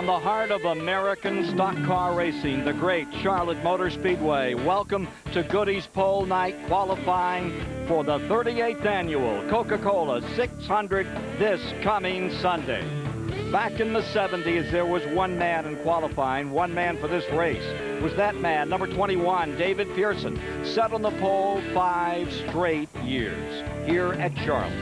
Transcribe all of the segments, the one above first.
from the heart of American stock car racing, the great Charlotte Motor Speedway. Welcome to Goodies Pole Night, qualifying for the 38th annual Coca-Cola 600 this coming Sunday. Back in the 70s, there was one man in qualifying, one man for this race. It was that man, number 21, David Pearson, set on the pole 5 straight years here at Charlotte.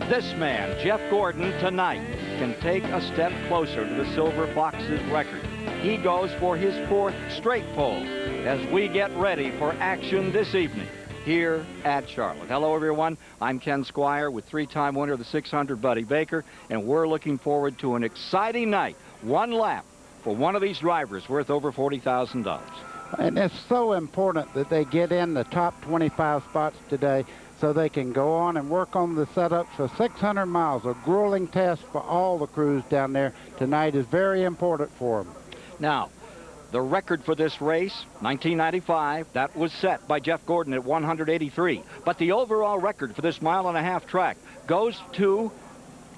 This man, Jeff Gordon, tonight can take a step closer to the Silver Fox's record. He goes for his 4th straight pole as we get ready for action this evening here at Charlotte. Hello, everyone. I'm Ken Squire with 3-time winner of the 600, Buddy Baker, and we're looking forward to an exciting night. One lap for one of these drivers worth over $40,000. And it's so important that they get in the top 25 spots today so they can go on and work on the setups for 600 miles. A grueling test for all the crews down there tonight is very important for them. Now, the record for this race, 1995, that was set by Jeff Gordon at 183. But the overall record for this 1.5 mile track goes to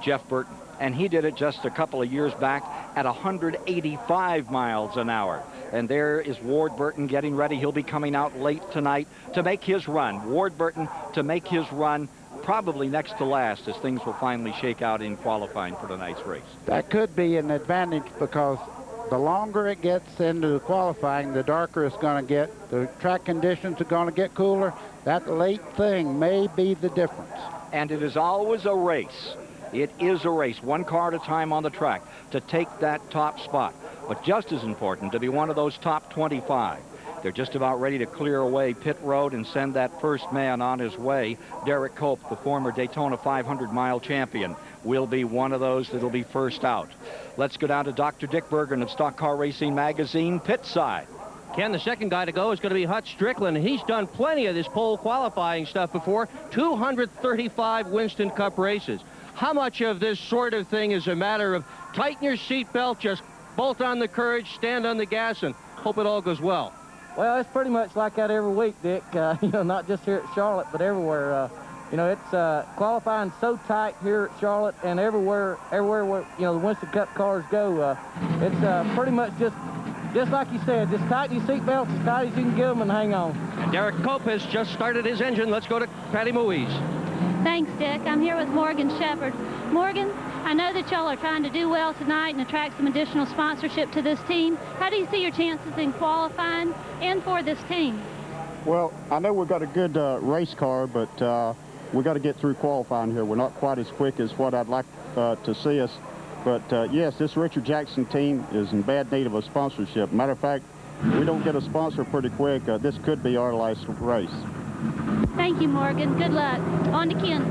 Jeff Burton. And he did it just a couple of years back at 185 miles an hour. And there is Ward Burton getting ready. He'll be coming out late tonight to make his run. Ward Burton to make his run probably next to last as things will finally shake out in qualifying for tonight's race. That could be an advantage because the longer it gets into the qualifying, the darker it's going to get. The track conditions are going to get cooler. That late thing may be the difference. And it is always a race. It is a race, one car at a time on the track, to take that top spot. But just as important, to be one of those top 25. They're just about ready to clear away pit road and send that first man on his way. Derek Cope, the former Daytona 500-mile champion, will be one of those that'll be first out. Let's go down to Dr. Dick Bergen of Stock Car Racing Magazine, pit side. Ken, the second guy to go is going to be Hut Strickland. He's done plenty of this pole qualifying stuff before. 235 Winston Cup races. How much of this sort of thing is a matter of tighten your seatbelt, just bolt on the courage, stand on the gas, and hope it all goes well? Well, it's pretty much like that every week, Dick. You know, not just here at Charlotte, but everywhere. You know, it's qualifying so tight here at Charlotte and everywhere where, you know, the Winston Cup cars go. It's pretty much just like you said, just tighten your seatbelts as tight as you can get them and hang on. And Derek Cope has just started his engine. Let's go to Patty Moise. Thanks, Dick. I'm here with Morgan Shepherd. Morgan, I know that y'all are trying to do well tonight and attract some additional sponsorship to this team. How do you see your chances in qualifying and for this team? Well, I know we've got a good race car, but we got to get through qualifying here. We're not quite as quick as what I'd like to see us. But yes, this Richard Jackson team is in bad need of a sponsorship. Matter of fact, we don't get a sponsor pretty quick. This could be our last race. Thank you, Morgan. Good luck. On to Ken.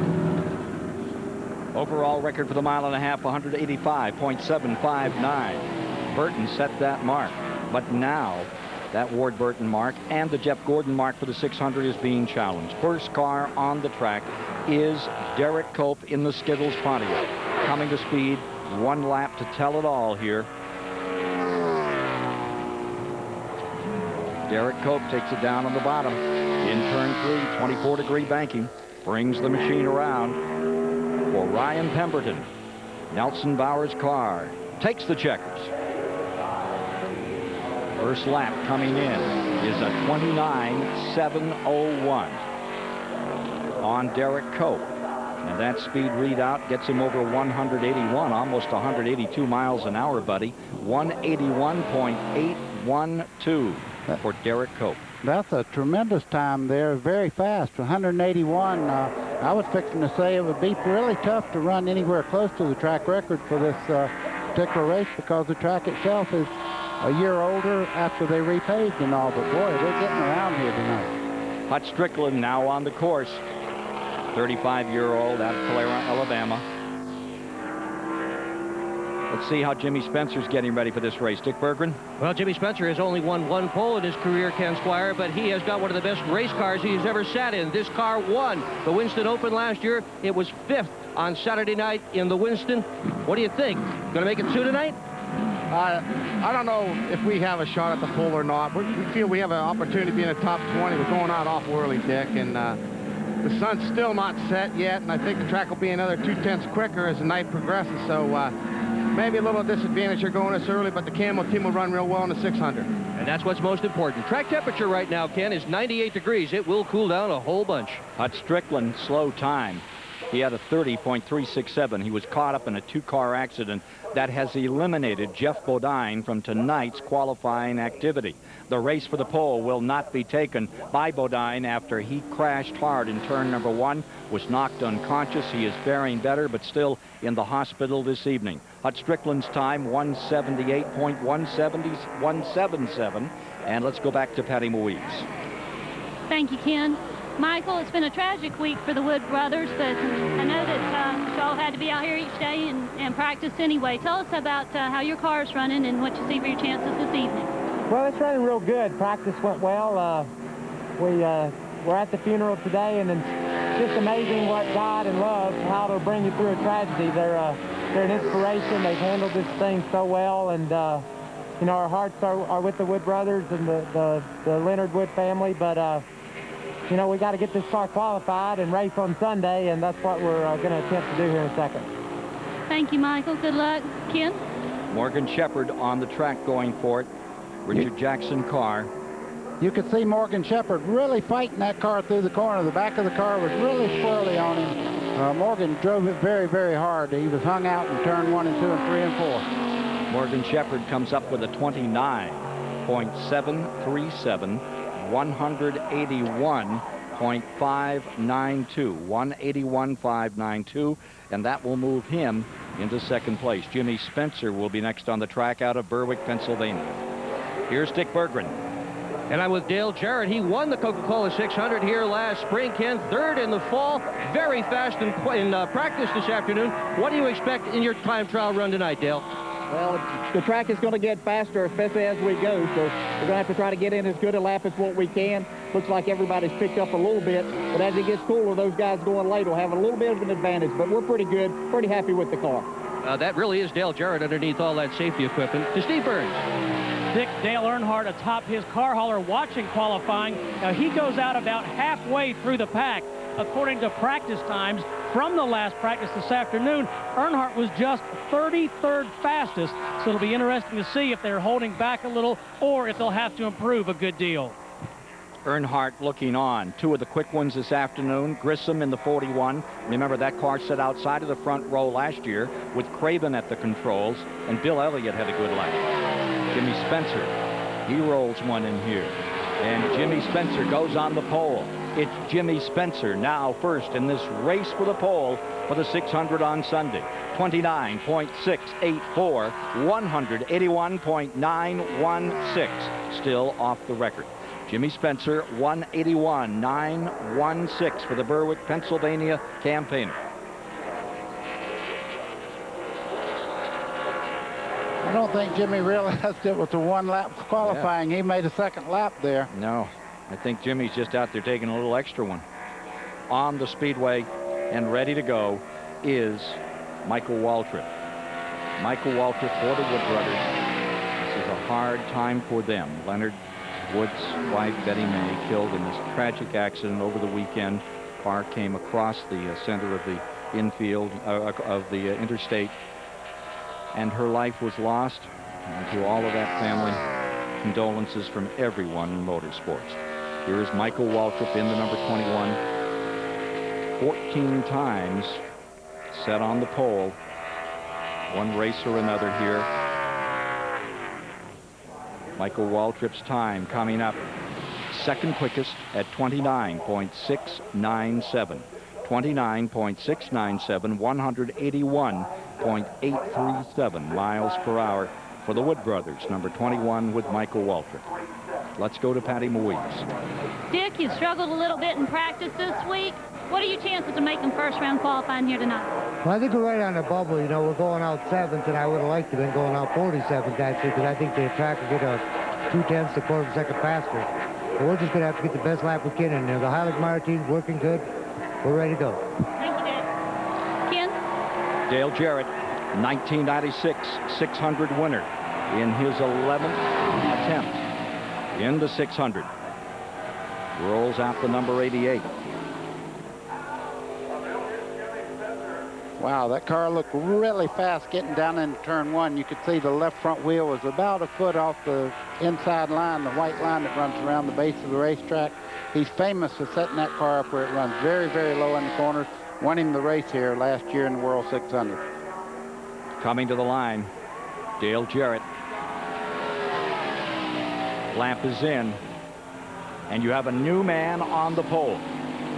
Overall record for the 1.5 mile, 185.759. Burton set that mark. But now, that Ward Burton mark and the Jeff Gordon mark for the 600 is being challenged. First car on the track is Derek Cope in the Skittles Pontiac. Coming to speed, one lap to tell it all here. Derek Cope takes it down on the bottom. In turn 3, 24-degree banking. Brings the machine around for Ryan Pemberton. Nelson Bauer's car takes the checkers. First lap coming in is a 29.701 on Derek Cope. And that speed readout gets him over 181, almost 182 miles an hour, buddy. 181.812 for Derek Cope. That's a tremendous time there, very fast, 181. I was fixing to say it would be really tough to run anywhere close to the track record for this particular race because the track itself is a year older after they repaved and all, but boy, they're getting around here tonight. Hut Strickland now on the course, 35-year-old out of Calera, Alabama. Let's see how Jimmy Spencer's getting ready for this race. Dick Berggren? Well, Jimmy Spencer has only won one pole in his career, Ken Squire, but he has got one of the best race cars he has ever sat in. This car won the Winston Open last year. It was 5th on Saturday night in the Winston. What do you think? Going to make it 2 tonight? I don't know if we have a shot at the pole or not. We feel we have an opportunity to be in the top 20. We're going out awful early, Dick, and the sun's still not set yet, and I think the track will be another 2/10 quicker as the night progresses. So maybe a little disadvantage here going this early, but the Camel team will run real well in the 600. And that's what's most important. Track temperature right now, Ken, is 98 degrees. It will cool down a whole bunch. Hut Strickland, slow time. He had a 30.367. He was caught up in a two-car accident that has eliminated Jeff Bodine from tonight's qualifying activity. The race for the pole will not be taken by Bodine after he crashed hard in turn number 1, was knocked unconscious. He is faring better, but still in the hospital this evening. Hut Strickland's time, 178.177. And let's go back to Patty Moise. Thank you, Ken. Michael, it's been a tragic week for the Wood brothers, but I know that y'all had to be out here each day and practice anyway. Tell us about how your car is running and what you see for your chances this evening. Well, it's running real good. Practice went well. We're at the funeral today, and it's just amazing what God and love, how it'll bring you through a tragedy. They're an inspiration. They've handled this thing so well, and you know, our hearts are with the Wood brothers and the Leonard Wood family, but you know, we got to get this car qualified and race on Sunday, and that's what we're going to attempt to do here in a second. Thank you, Michael. Good luck. Ken? Morgan Shepherd on the track going for it. Richard Jackson car. You could see Morgan Shepherd really fighting that car through the corner. The back of the car was really swirly on him. Morgan drove it very, very hard. He was hung out in turn 1 and 2 and 3 and 4. Morgan Shepherd comes up with a 29.737, 181.592, 181.592, and that will move him into second place. Jimmy Spencer will be next on the track out of Berwick, Pennsylvania. Here's Dick Berggren. And I'm with Dale Jarrett. He won the Coca-Cola 600 here last spring, Ken. Third in the fall. Very fast in practice this afternoon. What do you expect in your time trial run tonight, Dale? Well, the track is going to get faster, especially as we go, so we're going to have to try to get in as good a lap as what we can. Looks like everybody's picked up a little bit, but as it gets cooler, those guys going late will have a little bit of an advantage, but we're pretty good, pretty happy with the car. That really is Dale Jarrett underneath all that safety equipment. To Steve Burns. Dick, Dale Earnhardt atop his car hauler watching qualifying. Now he goes out about halfway through the pack. According to practice times from the last practice this afternoon, Earnhardt was just 33rd fastest. So it'll be interesting to see if they're holding back a little or if they'll have to improve a good deal. Earnhardt looking on. Two of the quick ones this afternoon. Grissom in the 41. Remember, that car sat outside of the front row last year with Craven at the controls, and Bill Elliott had a good lap. Jimmy Spencer, he rolls one in here. And Jimmy Spencer goes on the pole. It's Jimmy Spencer now first in this race for the pole for the 600 on Sunday. 29.684, 181.916, still off the record. Jimmy Spencer, 181.916 for the Berwick, Pennsylvania campaigner. I don't think Jimmy realized it was a one-lap qualifying. Yeah. He made a second lap there. No, I think Jimmy's just out there taking a little extra one. On the Speedway and ready to go is Michael Waltrip. Michael Waltrip for the Wood brothers. This is a hard time for them. Leonard Wood's wife, Betty May, killed in this tragic accident over the weekend. Car came across the center of the infield of the interstate, and her life was lost. And to all of that family, condolences from everyone in motorsports. Here is Michael Waltrip in the number 21. 14 times set on the pole. One race or another here. Michael Waltrip's time coming up second quickest at 29.697. 29.697, 181.837 miles per hour for the Wood brothers, number 21 with Michael Waltrip. Let's go to Patty Moise. Dick, you struggled a little bit in practice this week. What are your chances of making first round qualifying here tonight? Well, I think we're right on the bubble. You know, we're going out 7th, and I would have liked to have been going out 47th, actually, because I think the track will get a 2/10 to quarter of a second faster. But we're just going to have to get the best lap we can in there. The Highland Meyer team's working good. We're ready to go. Thank you, Dick. Ken? Dale Jarrett, 1996 600 winner in his 11th attempt in the 600. Rolls out the number 88. Wow, that car looked really fast getting down into turn 1. You could see the left front wheel was about a foot off the inside line, the white line that runs around the base of the racetrack. He's famous for setting that car up where it runs very, very low in the corners, winning the race here last year in the World 600. Coming to the line, Dale Jarrett. Lamp is in, and you have a new man on the pole.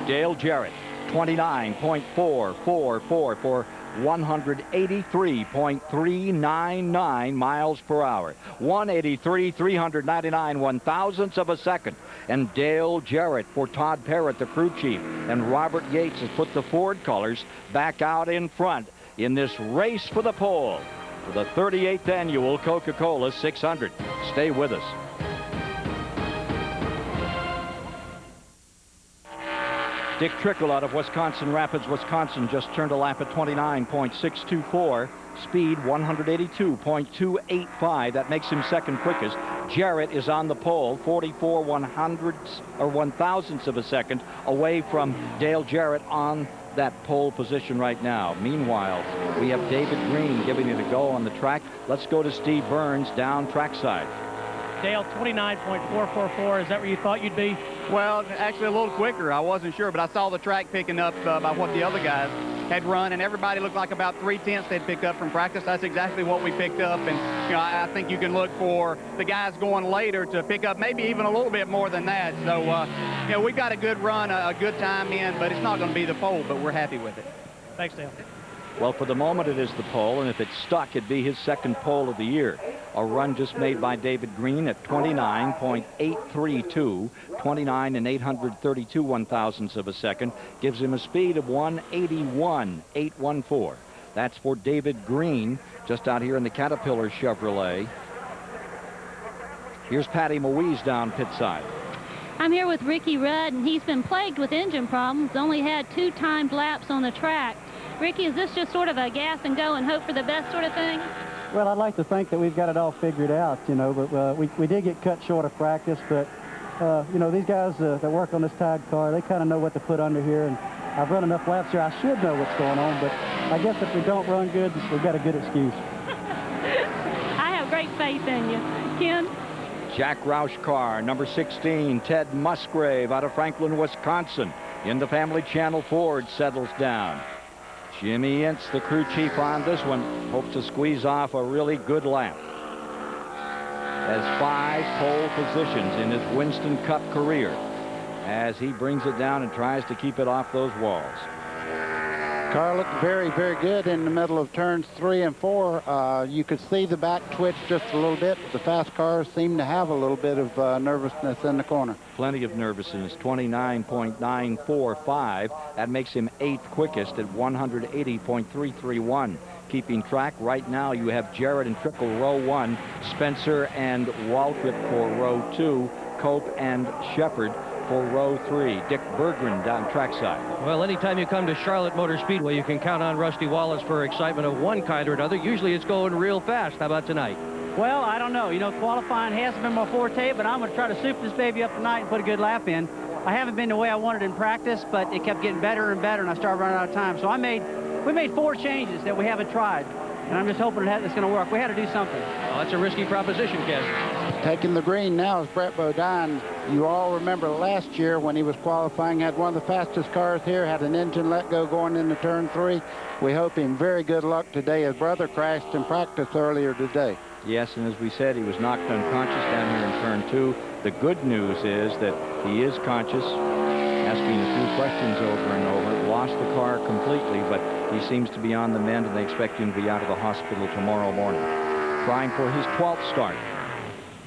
Dale Jarrett, 29.444 for 183.399 miles per hour. 183, 399 one-thousandths of a second. And Dale Jarrett for Todd Parrott, the crew chief, and Robert Yates has put the Ford colors back out in front in this race for the pole for the 38th annual Coca-Cola 600. Stay with us. Dick Trickle out of Wisconsin Rapids, Wisconsin, just turned a lap at 29.624. Speed 182.285. That makes him second quickest. Jarrett is on the pole, 44 one-thousandths of a second away from Dale Jarrett on that pole position right now. Meanwhile, we have David Green giving it a go on the track. Let's go to Steve Burns down trackside. Dale, 29.444. Is that where you thought you'd be? Well, actually a little quicker. I wasn't sure, but I saw the track picking up by what the other guys had run, and everybody looked like about 3/10 they'd picked up from practice. That's exactly what we picked up, and I think you can look for the guys going later to pick up maybe even a little bit more than that. So, we've got a good run, a good time in, but it's not going to be the pole, but we're happy with it. Thanks, Dale. Well, for the moment, it is the pole, and if it stuck, it'd be his second pole of the year. A run just made by David Green at 29.832, 29 and 832 one-thousandths of a second, gives him a speed of 181.814. That's for David Green, just out here in the Caterpillar Chevrolet. Here's Patty Moise down pit side. I'm here with Ricky Rudd, and he's been plagued with engine problems. Only had 2 timed laps on the track. Ricky, is this just sort of a gas and go and hope for the best sort of thing? Well, I'd like to think that we've got it all figured out, but we did get cut short of practice, but, these guys that work on this tag car, they kind of know what to put under here, and I've run enough laps here, I should know what's going on, but I guess if we don't run good, we've got a good excuse. I have great faith in you. Ken? Jack Roush car, number 16, Ted Musgrave out of Franklin, Wisconsin. In the Family Channel Ford settles down. Jimmy Ince, the crew chief on this one, hopes to squeeze off a really good lap. Has 5 pole positions in his Winston Cup career as he brings it down and tries to keep it off those walls. Car looked very, very good in the middle of turns 3 and 4. You could see the back twitch just a little bit. The fast cars seem to have a little bit of nervousness in the corner. Plenty of nervousness, 29.945. That makes him 8th quickest at 180.331. Keeping track right now, you have Jarrett and Trickle row 1, Spencer and Waltrip for row 2, Cope and Shepard for row 3. Dick Berggren down trackside. Well, anytime you come to Charlotte Motor Speedway, you can count on Rusty Wallace for excitement of one kind or another. Usually it's going real fast. How about tonight? Well, I don't know. Qualifying hasn't been my forte, but I'm going to try to soup this baby up tonight and put a good lap in. I haven't been the way I wanted in practice, but it kept getting better and better, and I started running out of time. So we made 4 changes that we haven't tried, and I'm just hoping that it's going to work. We had to do something. Well, that's a risky proposition, Ken. Taking the green now is Brett Bodine. You all remember last year when he was qualifying, had one of the fastest cars here, had an engine let go going into turn 3. We hope him very good luck today. His brother crashed in practice earlier today. Yes, and as we said, he was knocked unconscious down here in turn 2. The good news is that he is conscious, asking a few questions over and over, lost the car completely, but he seems to be on the mend, and they expect him to be out of the hospital tomorrow morning. Trying for his 12th start.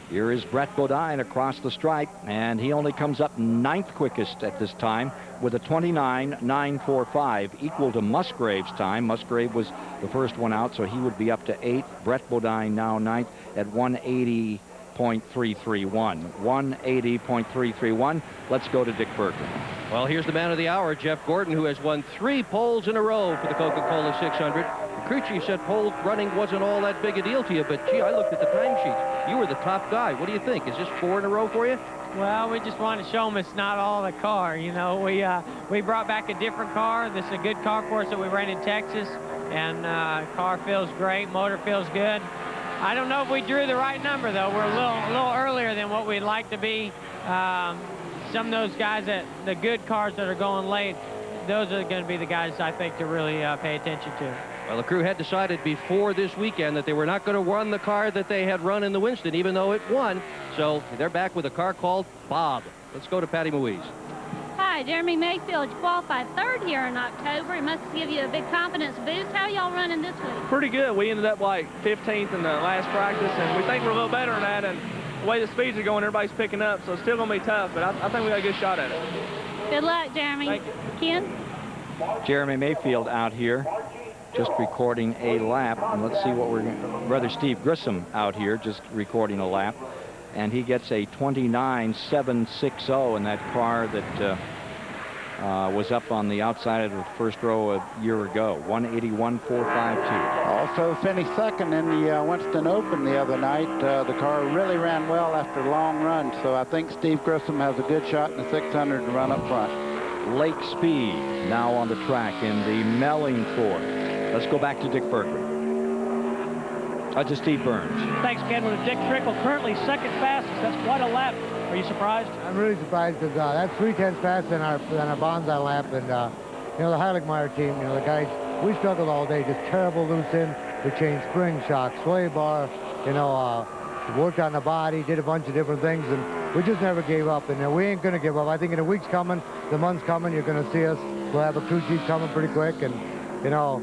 Here is Brett Bodine across the stripe, and he only comes up 9th quickest at this time with a 29.945, equal to Musgrave's time. Musgrave was the first one out, so he would be up to 8th. Brett Bodine now 9th at 180.331. 180.331. Let's go to Dick Berggren. Well, here's the man of the hour, Jeff Gordon, who has won 3 poles in a row for the Coca-Cola 600. crew chief said pole running wasn't all that big a deal to you, but gee, I looked at the timesheets. You were the top guy. What do you think? Is this 4 in a row for you? Well, we just wanted to show them it's not all the car. You know, we brought back a different car. This is a good car for us that we ran in Texas, and car feels great, motor feels good. I don't know if we drew the right number, though. We're a little earlier than what we'd like to be. Some of those guys, the good cars that are going late, those are going to be the guys, I think, to really pay attention to. Well, the crew had decided before this weekend that they were not going to run the car that they had run in the Winston, even though it won. So they're back with a car called Bob. Let's go to Patty Moise. Hi, Jeremy Mayfield. You qualified 3rd here in October. It must give you a big confidence boost. How y'all running this week? Pretty good. We ended up like 15th in the last practice, and we think we're a little better than that. And the way the speeds are going, everybody's picking up, so it's still going to be tough, but I think we got a good shot at it. Good luck, Jeremy. Thank you. Ken? Jeremy Mayfield out here just recording a lap, and let's see what rather Steve Grissom out here just recording a lap, and he gets a 29.760 in that car that was up on the outside of the first row a year ago. 181.452. Also finished 2nd in the Winston Open the other night. The car really ran well after a long run, so I think Steve Grissom has a good shot in the 600 to run up front. Lake Speed now on the track in the Melling Ford. Let's go back to Dick Bergman. To Steve Burns. Thanks, Ken. With Dick Trickle currently 2nd fastest. That's quite a lap. Are you surprised? I'm really surprised because that's 3/10 faster than our Bonsai lap. And, you know, the Heiligmeyer team, you know, the guys, we struggled all day. Just terrible loose end. We changed spring shock, sway bar, you know, worked on the body, did a bunch of different things. And we just never gave up. And we ain't going to give up. I think in the weeks coming, the months coming, you're going to see us. We'll have a crew chief coming pretty quick. And, you know,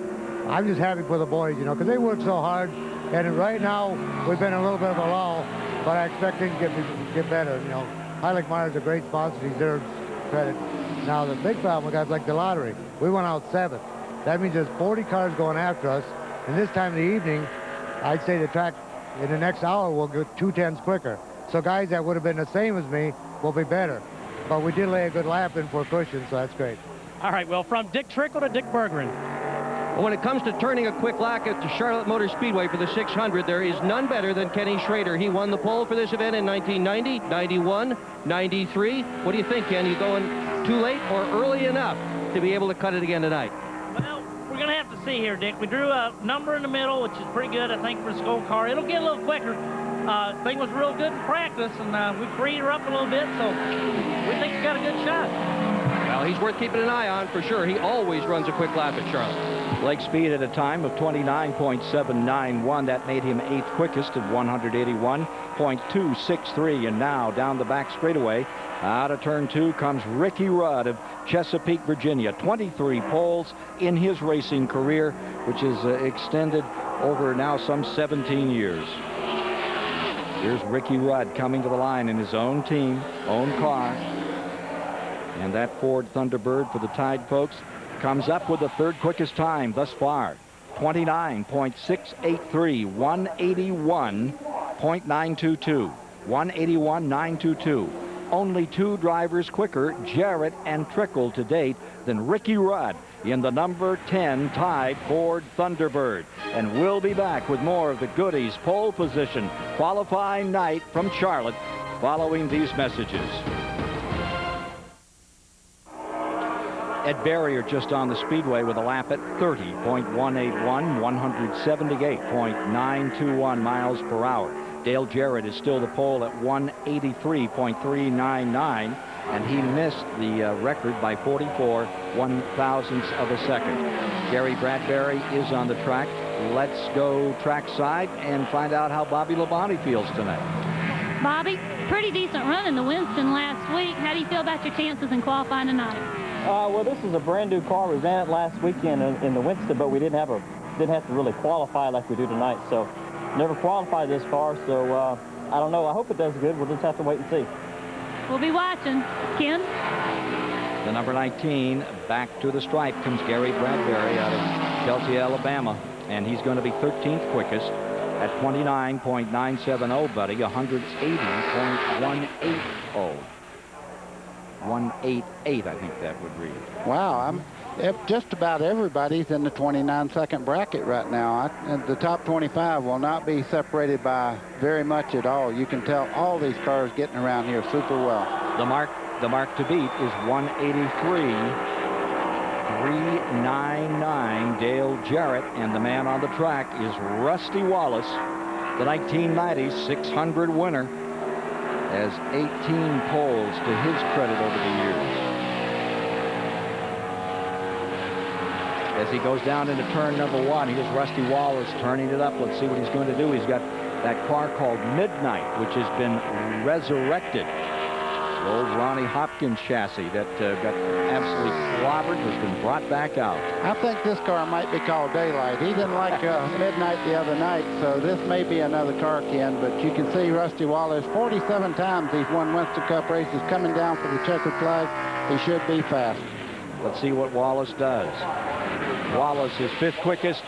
I'm just happy for the boys, you know, because they work so hard. And right now, we've been in a little bit of a lull, but I expect things to get better, you know. Heiligmeyer's a great sponsor. He deserves credit. Now, the big problem with guys like the lottery, we went out 7th. That means there's 40 cars going after us. And this time of the evening, I'd say the track in the next hour will go 2/10 quicker. So guys that would have been the same as me will be better. But we did lay a good lap in for a cushion, so that's great. All right, well, from Dick Trickle to Dick Berggren. When it comes to turning a quick lap at the Charlotte Motor Speedway for the 600, there is none better than Kenny Schrader. He won the pole for this event in 1990, 91, 93. What do you think, Ken? You going too late or early enough to be able to cut it again tonight? Well, we're going to have to see here, Dick. We drew a number in the middle, which is pretty good, I think, for the Skull car. It'll get a little quicker. Thing was real good in practice, and we freed her up a little bit, so we think he's got a good shot. Well, he's worth keeping an eye on for sure. He always runs a quick lap at Charlotte. Lake Speed at a time of 29.791. That made him 8th quickest at 181.263. And now down the back straightaway, out of turn 2 comes Ricky Rudd of Chesapeake, Virginia. 23 poles in his racing career, which is extended over now some 17 years. Here's Ricky Rudd coming to the line in his own team, own car. And that Ford Thunderbird for the Tide folks comes up with the 3rd quickest time thus far. 29.683, 181.922, 181.922. Only 2 drivers quicker, Jarrett and Trickle, to date than Ricky Rudd in the number 10 Tide Ford Thunderbird. And we'll be back with more of the goodies pole position qualifying night from Charlotte following these messages. Ed Barrier just on the speedway with a lap at 30.181, 178.921 miles per hour. Dale Jarrett is still the pole at 183.399, and he missed the record by 44 one-thousandths of a second. Gary Bradbury is on the track. Let's go trackside and find out how Bobby Labonte feels tonight. Bobby, pretty decent run in the Winston last week. How do you feel about your chances in qualifying tonight? Well, this is a brand new car. We ran it last weekend in the Winston, but we didn't have to really qualify like we do tonight. So never qualified this far. So I don't know. I hope it does good. We'll just have to wait and see. We'll be watching. Ken? The number 19 back to the stripe comes Gary Bradbury out of Chelsea, Alabama, and he's going to be 13th quickest at 29.970, buddy, 180.180. 1:08.8, I think that would read. Wow, just about everybody's in the 29-second bracket right now. And the top 25 will not be separated by very much at all. You can tell all these cars getting around here super well. The mark to beat is 183.399. Dale Jarrett, and the man on the track is Rusty Wallace, the 1990 600 winner, has 18 poles to his credit over the years. As he goes down into turn number 1, here's Rusty Wallace turning it up. Let's see what he's going to do. He's got that car called Midnight, which has been resurrected. The old Ronnie Hopkins chassis that got absolutely clobbered has been brought back out. I think this car might be called Daylight. He didn't like Midnight the other night, so this may be another car, Ken. But you can see Rusty Wallace 47 times he's won Winston Cup races coming down for the checkered flag. He should be fast. Let's see what Wallace does. Wallace is 5th quickest,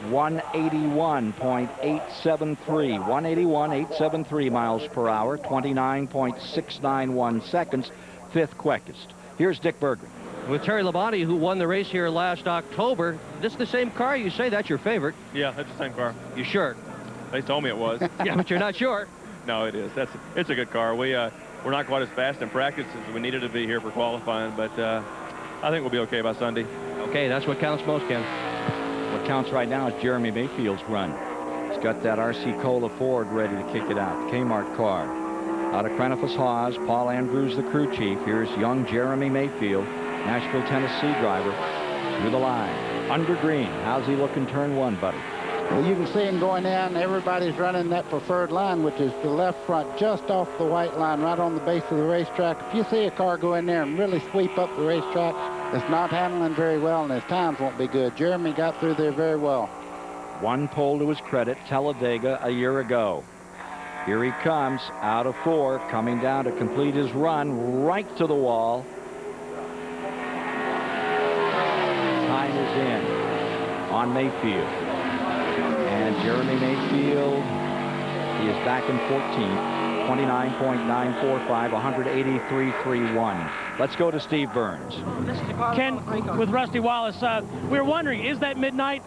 181.873. 181.873 miles per hour, 29.691 seconds, 5th quickest. Here's Dick Berggren. With Terry Labonte, who won the race here last October, this is the same car? You say that's your favorite? Yeah, that's the same car. You sure? They told me it was. Yeah, but you're not sure. No, it is. It's a good car. We're not quite as fast in practice as we needed to be here for qualifying, but I think we'll be okay by Sunday. Okay, that's what counts most, Ken. What counts right now is Jeremy Mayfield's run. He's got that RC Cola Ford ready to kick it out. Kmart car. Out of Crenifus Hawes, Paul Andrews, the crew chief. Here's young Jeremy Mayfield, Nashville, Tennessee driver, through the line. Under green. How's he looking turn 1, buddy? Well, you can see him going in. Everybody's running that preferred line, which is the left front just off the white line, right on the base of the racetrack. If you see a car go in there and really sweep up the racetrack, it's not handling very well, and his times won't be good. Jeremy got through there very well. 1 pole to his credit, Talladega a year ago. Here he comes, out of 4, coming down to complete his run, right to the wall. Time is in on Mayfield. And Jeremy Mayfield is back in 14th. 29.945, 183.31. Let's go to Steve Burns. Ken, with Rusty Wallace, we were wondering, is that Midnight?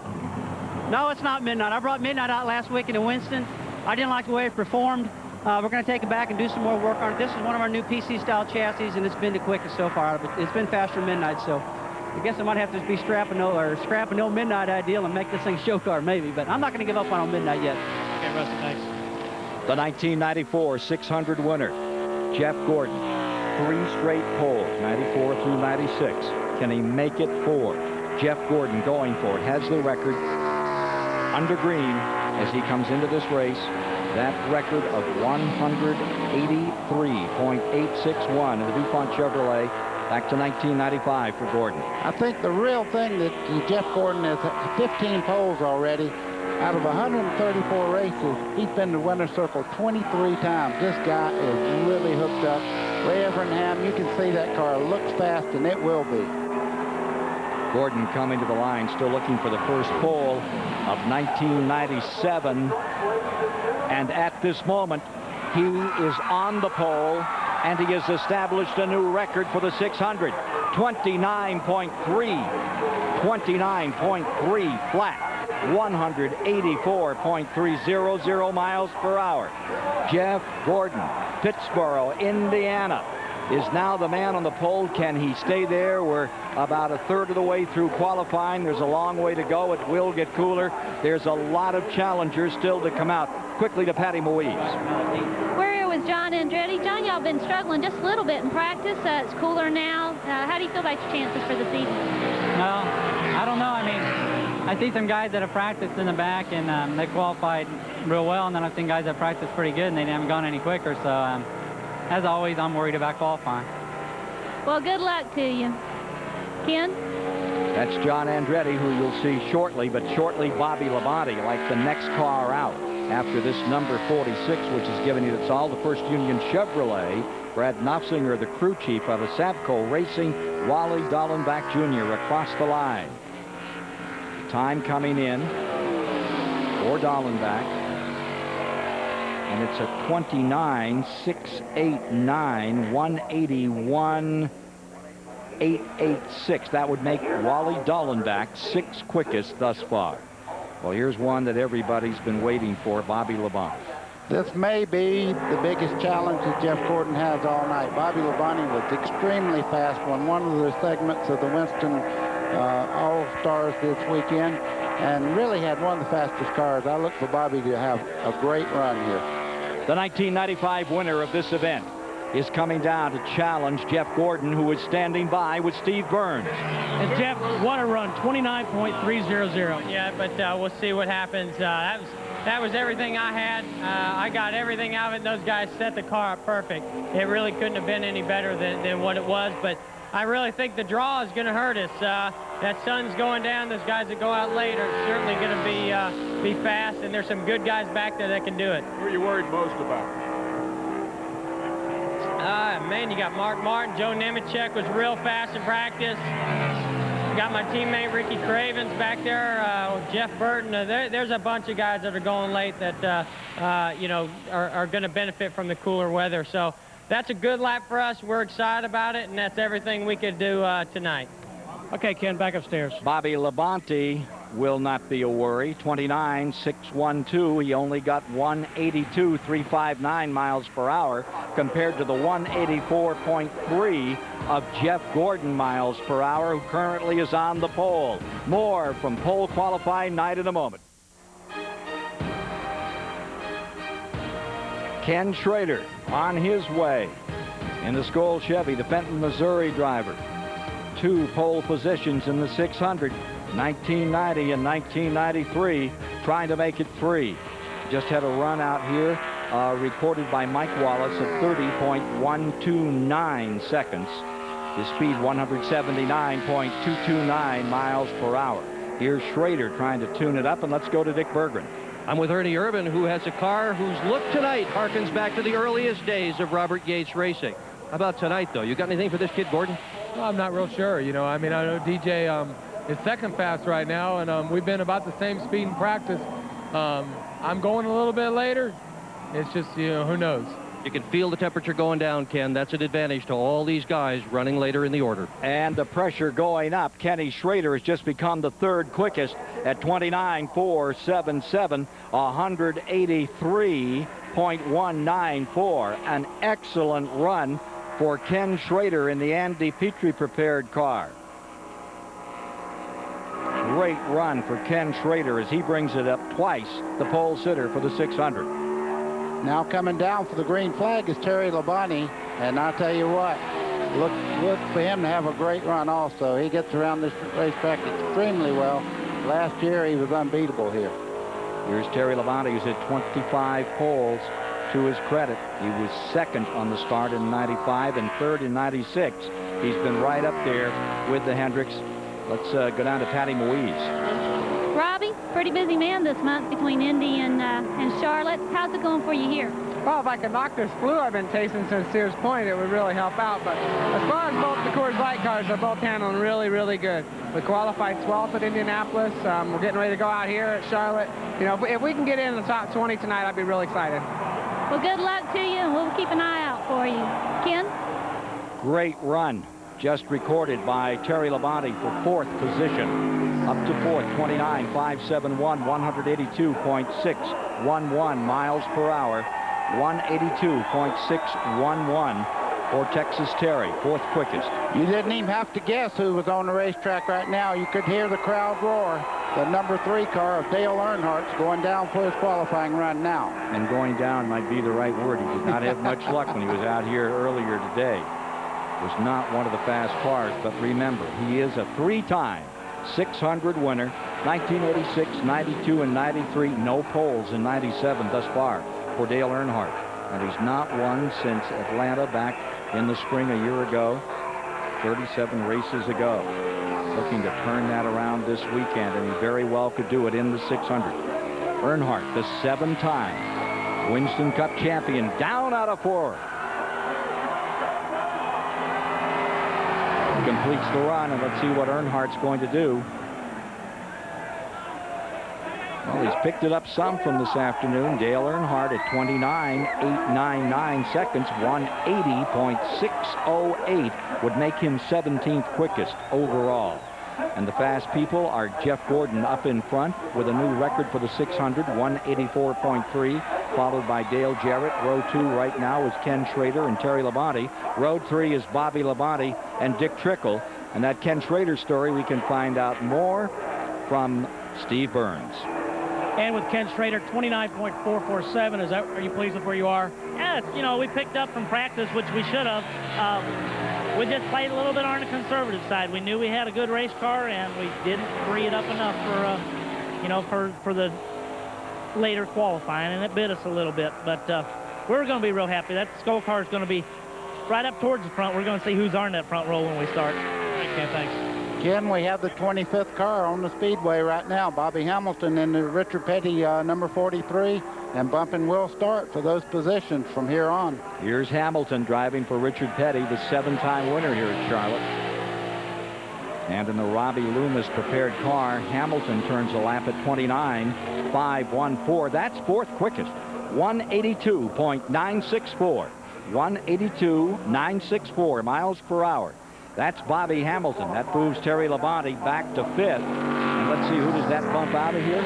No, it's not Midnight. I brought Midnight out last week in Winston. I didn't like the way it performed. We're going to take it back and do some more work on it. This is one of our new PC-style chassis, and it's been the quickest so far. But it's been faster than Midnight, so I guess I might have to be scrapping the old Midnight ideal and make this thing a show car, maybe. But I'm not going to give up on old Midnight yet. Okay, Rusty, thanks. The 1994 600 winner, Jeff Gordon. 3 straight poles, 94 through 96. Can he make it 4? Jeff Gordon going for it, has the record under green as he comes into this race. That record of 183.861 in the DuPont Chevrolet back to 1995 for Gordon. I think the real thing that Jeff Gordon has 15 poles already. Out of 134 races, he's been to winner's circle 23 times. This guy is really hooked up. Ray Evernham, you can see that car looks fast, and it will be. Gordon coming to the line, still looking for the first pole of 1997. And at this moment, he is on the pole, and he has established a new record for the 600. 29.3 flat. 184.300 miles per hour. Jeff Gordon, Pittsboro, Indiana, is now the man on the pole. Can he stay there? We're about a third of the way through qualifying. There's a long way to go. It will get cooler. There's a lot of challengers still to come out. Quickly to Patty Moise. We're here with John Andretti. John, y'all been struggling just a little bit in practice. It's cooler now. How do you feel about your chances for the season? Well, I don't know. I mean, I see some guys that have practiced in the back, and they qualified real well, and then I've seen guys that practiced pretty good, and they haven't gone any quicker. So, as always, I'm worried about qualifying. Well, good luck to you. Ken? That's John Andretti, who you'll see shortly, but shortly Bobby Labonte, like the next car out after this number 46, which is giving you that's all the First Union Chevrolet. Brad Knopfsinger, the crew chief out of Savco Racing, Wally Dallenbach Jr. across the line. Time coming in for Dallenbach. And it's a 29.689, 181.886. That would make Wally Dallenbach 6th quickest thus far. Well, here's one that everybody's been waiting for, Bobby Labonte. This may be the biggest challenge that Jeff Gordon has all night. Bobby Labonte was extremely fast on one of the segments of the Winston All-Stars this weekend and really had one of the fastest cars. I look for Bobby to have a great run here. The 1995 winner of this event is coming down to challenge Jeff Gordon, who is standing by with Steve Burns. And Jeff, what a run, 29.300. Yeah, but we'll see what happens. That was everything I had. I got everything out of it. Those guys set the car up perfect. It really couldn't have been any better than what it was, but I really think the draw is going to hurt us. That sun's going down. Those guys that go out late are certainly going to be fast, and there's some good guys back there that can do it. Who are you worried most about? Man, you got Mark Martin. Joe Nemechek was real fast in practice. Got my teammate Ricky Cravens back there, Jeff Burton. There's a bunch of guys that are going late that, you know, are going to benefit from the cooler weather. So that's a good lap for us. We're excited about it, and that's everything we could do tonight. Okay, Ken, back upstairs. Bobby Labonte will not be a worry. 29.612. He only got 182.359 miles per hour compared to the 184.3 of Jeff Gordon miles per hour, who currently is on the pole. More from pole qualifying night in a moment. Ken Schrader on his way in the Skoal Chevy, the Fenton, Missouri driver. 2 pole positions in the 600. 1990 and 1993, trying to make it 3. Just had a run out here recorded by Mike Wallace of 30.129 seconds. His speed 179.229 miles per hour. Here's Schrader trying to tune it up, and let's go to Dick Berggren. I'm with Ernie Irvin, who has a car whose look tonight harkens back to the earliest days of Robert Yates racing. How about tonight, though? You got anything for this kid, Gordon? Well, I'm not real sure. You know, I mean, I know DJ is second fast right now, and we've been about the same speed in practice. I'm going a little bit later. It's just, you know, who knows? You can feel the temperature going down, Ken. That's an advantage to all these guys running later in the order. And the pressure going up. Kenny Schrader has just become the 3rd quickest at 29.477, 183.194. An excellent run for Ken Schrader in the Andy Petrie prepared car. Great run for Ken Schrader as he brings it up twice, the pole sitter for the 600. Now coming down for the green flag is Terry Labonte, and I'll tell you what, look for him to have a great run also. He gets around this racetrack extremely well. Last year he was unbeatable here. Here's Terry Labonte, who's hit 25 poles. To his credit, he was 2nd on the start in 95 and 3rd in 96. He's been right up there with the Hendricks. Let's go down to Patty Moise. Robbie, pretty busy man this month between Indy and Charlotte. How's it going for you here? Well, if I could knock this flu I've been tasting since Sears Point, it would really help out. But as far as both the Coors Light cars, they're both handling really, really good. We qualified 12th at Indianapolis. We're getting ready to go out here at Charlotte. You know, if we can get in the top 20 tonight, I'd be really excited. Well, good luck to you, and we'll keep an eye out for you. Ken? Great run. Just recorded by Terry Labonte for 4th position. Up to 4th, 29.571, 182.611 miles per hour. 182.611 for Texas Terry, 4th quickest. You didn't even have to guess who was on the racetrack right now. You could hear the crowd roar. The number 3 car of Dale Earnhardt's going down for his qualifying run now. And going down might be the right word. He did not have much luck when he was out here earlier today. Was not one of the fast cars, but remember, he is a 3-time 600 winner. 1986, 92, and 93. No poles in 97 thus far for Dale Earnhardt. And he's not won since Atlanta back in the spring a year ago, 37 races ago. Looking to turn that around this weekend, and he very well could do it in the 600. Earnhardt, the 7-time Winston Cup champion, down out of 4. Completes the run, and let's see what Earnhardt's going to do. Well, he's picked it up some from this afternoon. Dale Earnhardt at 29.899 seconds, 180.608 would make him 17th quickest overall. And the fast people are Jeff Gordon up in front with a new record for the 600, 184.3, followed by Dale Jarrett. Row 2 right now is Ken Schrader and Terry Labonte. Row 3 is Bobby Labonte and Dick Trickle. And that Ken Schrader story, we can find out more from Steve Burns. And with Ken Schrader, 29.447. Are you pleased with where you are? Yeah, you know, we picked up from practice, which we should have. We just played a little bit on the conservative side. We knew we had a good race car, and we didn't free it up enough for, you know, for the later qualifying, and it bit us a little bit. But we're going to be real happy. That Skull car is going to be right up towards the front. We're going to see who's on that front row when we start. All right, Ken, thanks. Ken, we have the 25th car on the Speedway right now. Bobby Hamilton and Richard Petty, number 43, and bumping will start for those positions from here on. Here's Hamilton driving for Richard Petty, the 7-time winner here at Charlotte. And in the Robbie Loomis prepared car, Hamilton turns a lap at 29.514. That's fourth quickest, 182.964. 182.964 miles per hour. That's Bobby Hamilton. That moves Terry Labonte back to 5th. And let's see, who does that bump out of here?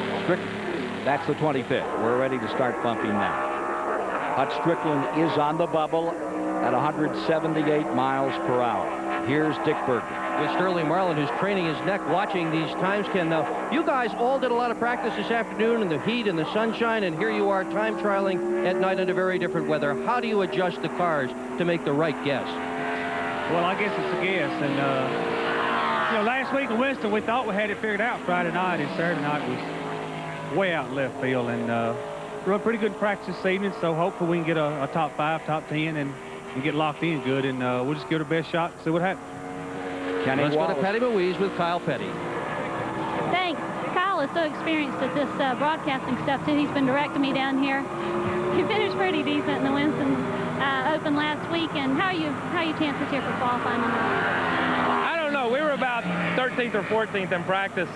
That's the 25th. We're ready to start bumping now. Hut Strickland is on the bubble at 178 miles per hour. Here's Dick Berger. With Sterling Marlin, who's craning his neck watching these times, Ken. Now, you guys all did a lot of practice this afternoon in the heat and the sunshine, and here you are time trialing at night under very different weather. How do you adjust the cars to make the right guess? Well, I guess it's a guess. And, you know, last week in Winston, we thought we had it figured out. Friday night and Saturday night was way out in left field. And run pretty good practice this evening, so hopefully we can get a top 5, top 10, and get locked in good. And we'll just give it our best shot and see what happens. Let's go to Patty Louise with Kyle Petty. Thanks. Kyle is so experienced at this broadcasting stuff, too. He's been directing me down here. He finished pretty decent in the Winston Open last week. And how are you chances here for qualifying tonight? I don't know. We were about 13th or 14th in practice.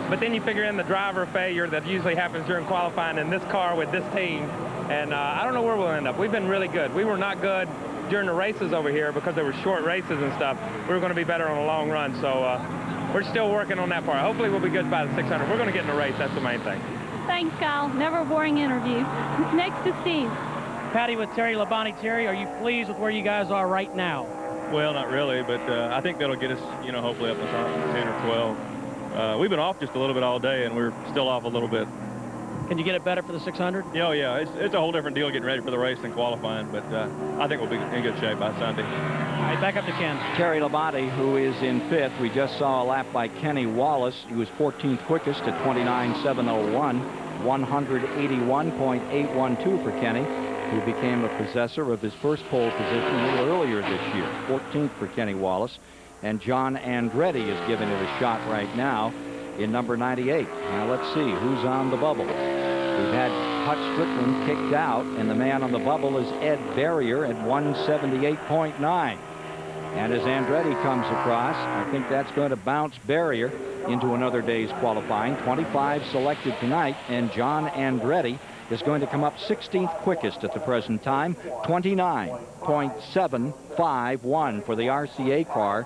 But then you figure in the driver failure that usually happens during qualifying in this car with this team. And I don't know where we'll end up. We've been really good. We were not good during the races over here because they were short races and stuff. We were going to be better on a long run. So we're still working on that part. Hopefully we'll be good by the 600. We're going to get in the race. That's the main thing. Thanks, Kyle. Never a boring interview. Next to Steve. Patty with Terry Labonte. Terry, are you pleased with where you guys are right now? Well, not really, but I think that'll get us, you know, hopefully up to 10 or 12. We've been off just a little bit all day, and we're still off a little bit. Can you get it better for the 600? Oh, yeah. It's a whole different deal getting ready for the race than qualifying, but I think we'll be in good shape by Sunday. All right, back up to Ken. Terry Labonte, who is in 5th. We just saw a lap by Kenny Wallace. He was 14th quickest at 29.701, 181.812 for Kenny, who became a possessor of his first pole position a little earlier this year. 14th for Kenny Wallace. And John Andretti is giving it a shot right now in number 98. Now let's see who's on the bubble. We've had Hut Strickland kicked out, and the man on the bubble is Ed Barrier at 178.9. And as Andretti comes across, I think that's going to bounce Barrier into another day's qualifying. 25 selected tonight, and John Andretti is going to come up 16th quickest at the present time, 29.751 for the RCA car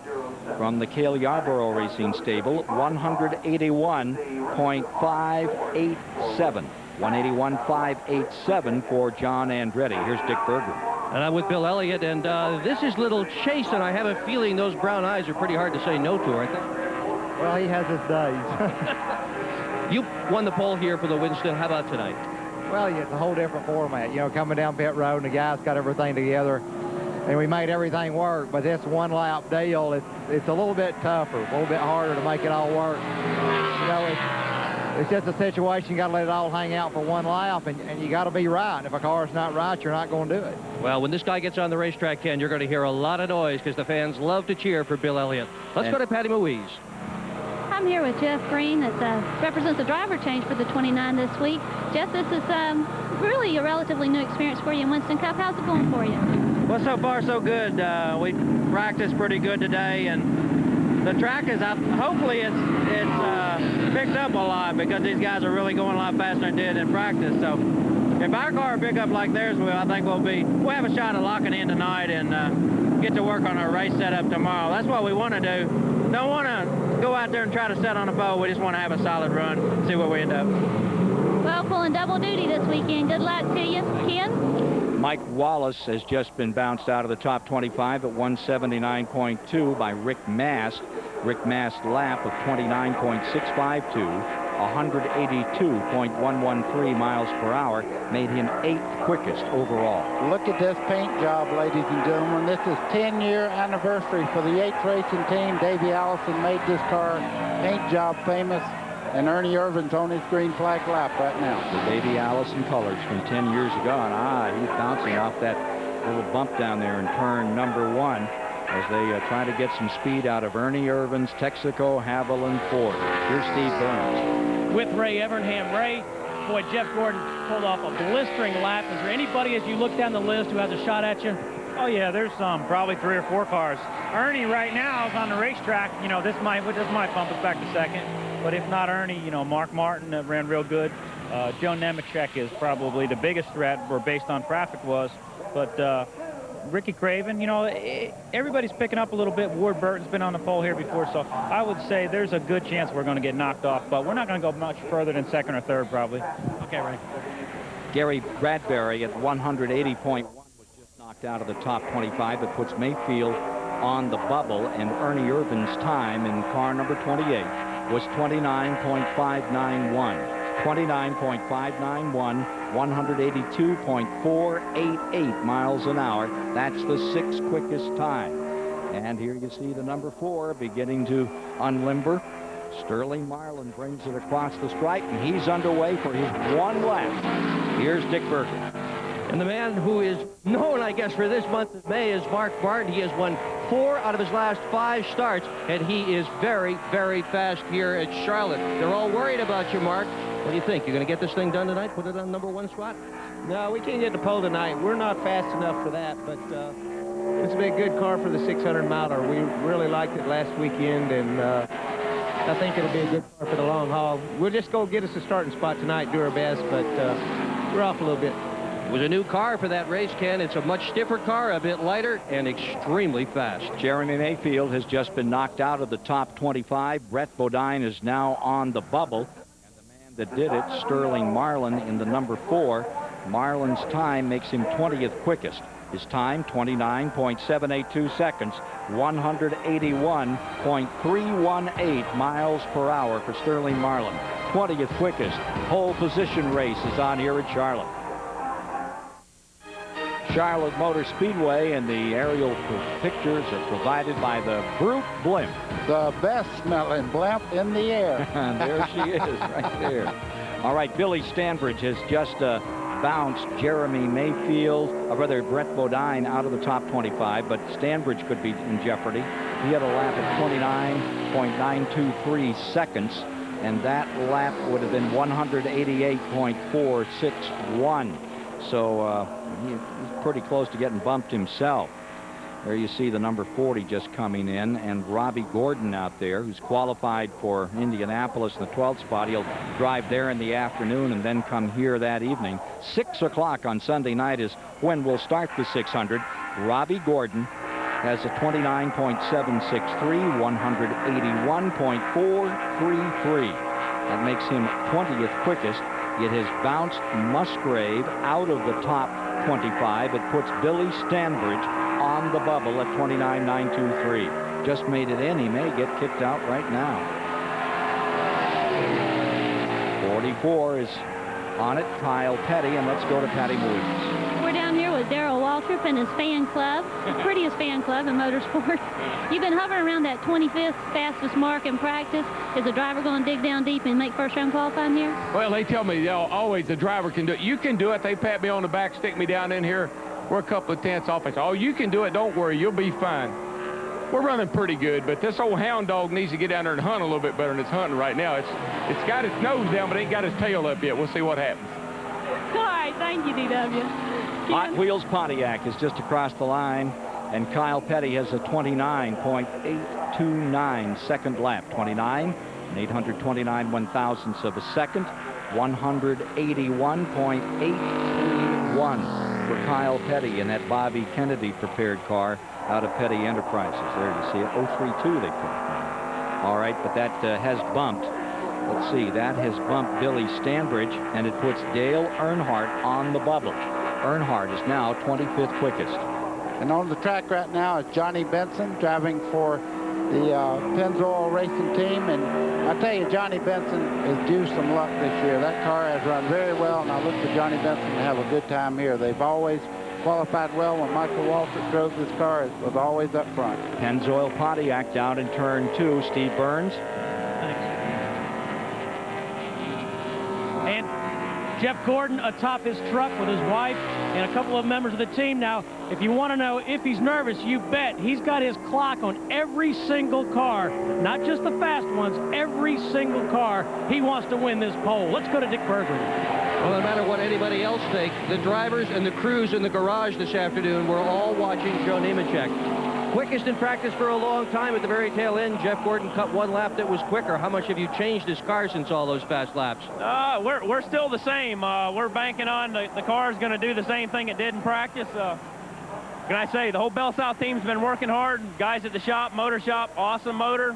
from the Cale Yarborough Racing Stable, 181.587. 181.587 for John Andretti. Here's Dick Berger. And I'm with Bill Elliott, and this is little Chase, and I have a feeling those brown eyes are pretty hard to say no to, I think. Well, he has his days. You won the pole here for the Winston. How about tonight? Well, yeah, it's a whole different format. You know, coming down pit road, and the guys got everything together, and we made everything work. But this one-lap deal, it's a little bit tougher, a little bit harder to make it all work. You know, it's just a situation, you got to let it all hang out for one lap, and you got to be right. If a car's not right, you're not going to do it. Well, when this guy gets on the racetrack, Ken, you're going to hear a lot of noise because the fans love to cheer for Bill Elliott. Let's go to Patty Louise. I'm here with Jeff Green that represents the driver change for the 29 this week. Jeff, this is really a relatively new experience for you in Winston Cup. How's it going for you? Well, so far so good. We practiced pretty good today, and the track is up. Hopefully it's it's picked up a lot because these guys are really going a lot faster than they did in practice. So if our car pick up like theirs will, I think we'll have a shot at locking in tonight and get to work on our race setup tomorrow. That's what we want to do. Don't want to go out there and try to set on a pole. We just want to have a solid run, see where we end up. Well, pulling double duty this weekend. Good luck to you. Ken? Mike Wallace has just been bounced out of the top 25 at 179.2 by Rick Mast. Rick Mast's lap of 29.652. 182.113 miles per hour made him 8th quickest overall. Look at this paint job, ladies and gentlemen. This is 10-year anniversary for the Yates Racing team. Davey Allison made this car paint job famous, and Ernie Irvin's on his green flag lap right now. The Davey Allison colors from 10 years ago, and he's bouncing off that little bump down there in turn number 1 as they try to get some speed out of Ernie Irvin's Texaco Haviland Ford. Here's Steve Burns. With Ray Evernham. Ray, boy, Jeff Gordon pulled off a blistering lap. Is there anybody as you look down the list who has a shot at you? Oh, yeah, there's probably 3 or 4 cars. Ernie right now is on the racetrack. You know, this might bump us back to second. But if not Ernie, you know, Mark Martin ran real good. Joe Nemechek is probably the biggest threat, or based on traffic was. But Ricky Craven, you know, everybody's picking up a little bit. Ward Burton's been on the pole here before, so I would say there's a good chance we're going to get knocked off, but we're not going to go much further than second or third, probably. Okay, Ray. Gary Bradbury at 180.1 was just knocked out of the top 25. It puts Mayfield on the bubble, and Ernie Irvin's time in car number 28 was 29.591. 29.591, 182.488 miles an hour. That's the 6th quickest time. And here you see the number 4 beginning to unlimber. Sterling Marlin brings it across the stripe, and he's underway for his 1 lap. Here's Dick Berger. And the man who is known, I guess, for this month of May is Mark Barton. He has won 4 out of his last 5 starts, and he is very, very fast here at Charlotte. They're all worried about you, Mark. What do you think? You're going to get this thing done tonight? Put it on number 1 spot? No, we can't get the pole tonight. We're not fast enough for that, but it's been a good car for the 600-miler. We really liked it last weekend, and I think it'll be a good car for the long haul. We'll just go get us a starting spot tonight, do our best, but we're off a little bit. It was a new car for that race, Ken. It's a much stiffer car, a bit lighter, and extremely fast. Jeremy Mayfield has just been knocked out of the top 25. Brett Bodine is now on the bubble. That did it, Sterling Marlin in the number 4. Marlin's time makes him 20th quickest. His time, 29.782 seconds, 181.318 miles per hour for Sterling Marlin. 20th quickest. Pole position race is on here at Charlotte. Charlotte Motor Speedway, and the aerial pictures are provided by the Brute Blimp. The best smelling blimp in the air. There she is, right there. All right, Billy Stanbridge has just bounced Jeremy Mayfield, or rather Brett Bodine, out of the top 25, but Stanbridge could be in jeopardy. He had a lap at 29.923 seconds, and that lap would have been 188.461. So he's pretty close to getting bumped himself. There you see the number 40 just coming in, and Robbie Gordon out there, who's qualified for Indianapolis in the 12th spot. He'll drive there in the afternoon and then come here that evening. 6 o'clock on Sunday night is when we'll start the 600. Robbie Gordon has a 29.763, 181.433. That makes him 20th quickest. It has bounced Musgrave out of the top 25. It puts Billy Stanbridge on the bubble at 29.923. Just made it in. He may get kicked out right now. 44 is on it, Kyle Petty, and let's go to Patty Williams. We're down here with Darrell Waltrip and his fan club, the prettiest fan club in motorsport. You've been hovering around that 25th fastest mark in practice. Is the driver going to dig down deep and make first-round qualifying here? Well, they tell me always the driver can do it. You can do it. They pat me on the back, stick me down in here. We're a couple of tenths off. I say, oh, you can do it. Don't worry. You'll be fine. We're running pretty good, but this old hound dog needs to get down there and hunt a little bit better than it's hunting right now. It's got its nose down, but ain't got its tail up yet. We'll see what happens. All right. Thank you, DW. Hot Wheels Pontiac is just across the line, and Kyle Petty has a 29.829 second lap. 29 an 829 1/1000ths of a second, 181.831 for Kyle Petty in that Bobby Kennedy prepared car out of Petty Enterprises. There you see it, 032 they put. All right, but that has bumped. Let's see, that has bumped Billy Stanbridge, and it puts Dale Earnhardt on the bubble. Earnhardt is now 25th quickest. And on the track right now is Johnny Benson driving for the Pennzoil Racing team. And I tell you, Johnny Benson is due some luck this year. That car has run very well, and I look for Johnny Benson to have a good time here. They've always qualified well. When Michael Waltrip drove this car, it was always up front. Pennzoil Pontiac down in turn 2. Steve Burns. And Jeff Gordon atop his truck with his wife and a couple of members of the team. Now, if you want to know if he's nervous, you bet. He's got his clock on every single car, not just the fast ones, every single car. He wants to win this pole. Let's go to Dick Berggren. Well, no matter what anybody else thinks, the drivers and the crews in the garage this afternoon were all watching Joe Nemechek. Quickest in practice for a long time at the very tail end. Jeff Gordon cut one lap that was quicker. How much have you changed this car since all those fast laps? We're still the same. We're banking on the car's going to do the same thing it did in practice. Can I say, the whole Bell South team's been working hard. Guys at the shop, motor shop, awesome motor.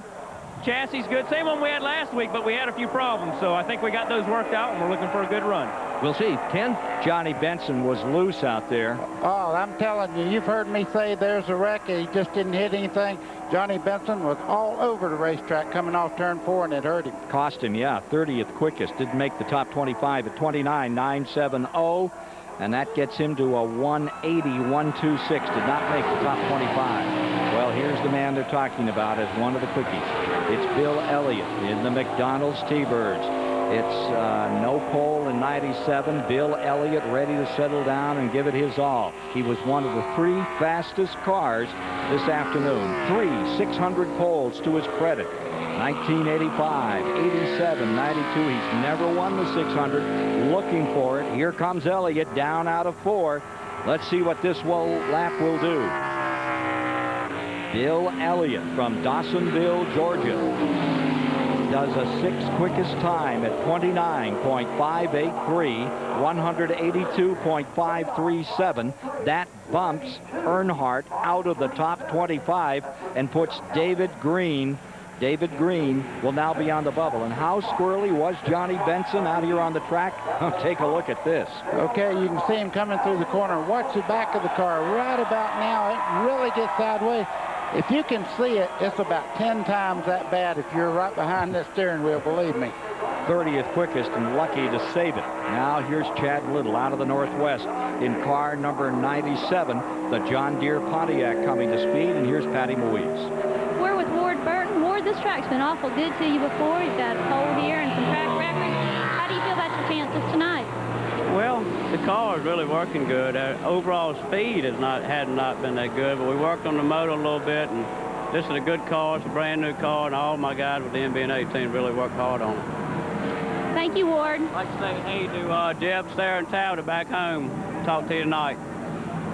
Chassis good. Same one we had last week, but we had a few problems. So I think we got those worked out, and we're looking for a good run. We'll see. Ken? Johnny Benson was loose out there. Oh, I'm telling you, you've heard me say there's a wreck. He just didn't hit anything. Johnny Benson was all over the racetrack coming off turn 4, and it hurt him. Cost him, yeah. 30th quickest. Didn't make the top 25 at 29.970. And that gets him to a 180.126. Did not make the top 25. Well, here's the man they're talking about as one of the quickies. It's Bill Elliott in the McDonald's T-Birds. It's no pole in 97. Bill Elliott ready to settle down and give it his all. He was one of the 3 fastest cars this afternoon. 3 600 poles to his credit. 1985, 87, 92. He's never won the 600. Looking for it. Here comes Elliott down out of 4. Let's see what this lap will do. Bill Elliott from Dawsonville, Georgia, does a 6th quickest time at 29.583, 182.537. That bumps Earnhardt out of the top 25 and puts David Green. David Green will now be on the bubble. And how squirrely was Johnny Benson out here on the track? Take a look at this. Okay, you can see him coming through the corner. Watch the back of the car. Right about now, it really gets sideways. If you can see it, it's about 10 times that bad if you're right behind that steering wheel, believe me. 30th quickest and lucky to save it. Now here's Chad Little out of the Northwest in car number 97, the John Deere Pontiac coming to speed, and here's Patty Moise. We're with Ward Burton. Ward, this track's been awful good to you before. You've got a pole here and some track records. How do you feel about your chances tonight? Well, the car is really working good. Overall speed had not been that good, but we worked on the motor a little bit, and this is a good car. It's a brand new car, and all my guys with the MB&A team really worked hard on it. Thank you, Ward. I'd like to say hey to Jeb, Sarah, and Talbot back home. Talk to you tonight.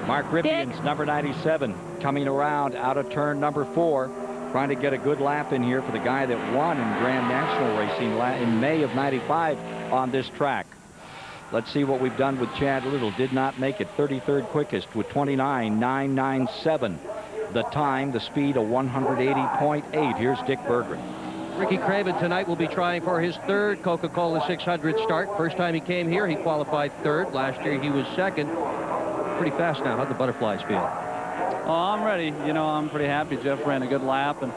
Mark Ripken's number 97 coming around out of turn number 4, trying to get a good lap in here for the guy that won in Grand National Racing in May of 95 on this track. Let's see what we've done with Chad Little. Did not make it. 33rd quickest with 29.997. The time, the speed, a 180.8. Here's Dick Berggren. Ricky Craven tonight will be trying for his 3rd Coca-Cola 600 start. First time he came here, he qualified 3rd. Last year, he was 2nd. Pretty fast now. How'd the butterflies feel? Oh, I'm ready. You know, I'm pretty happy. Jeff ran a good lap, and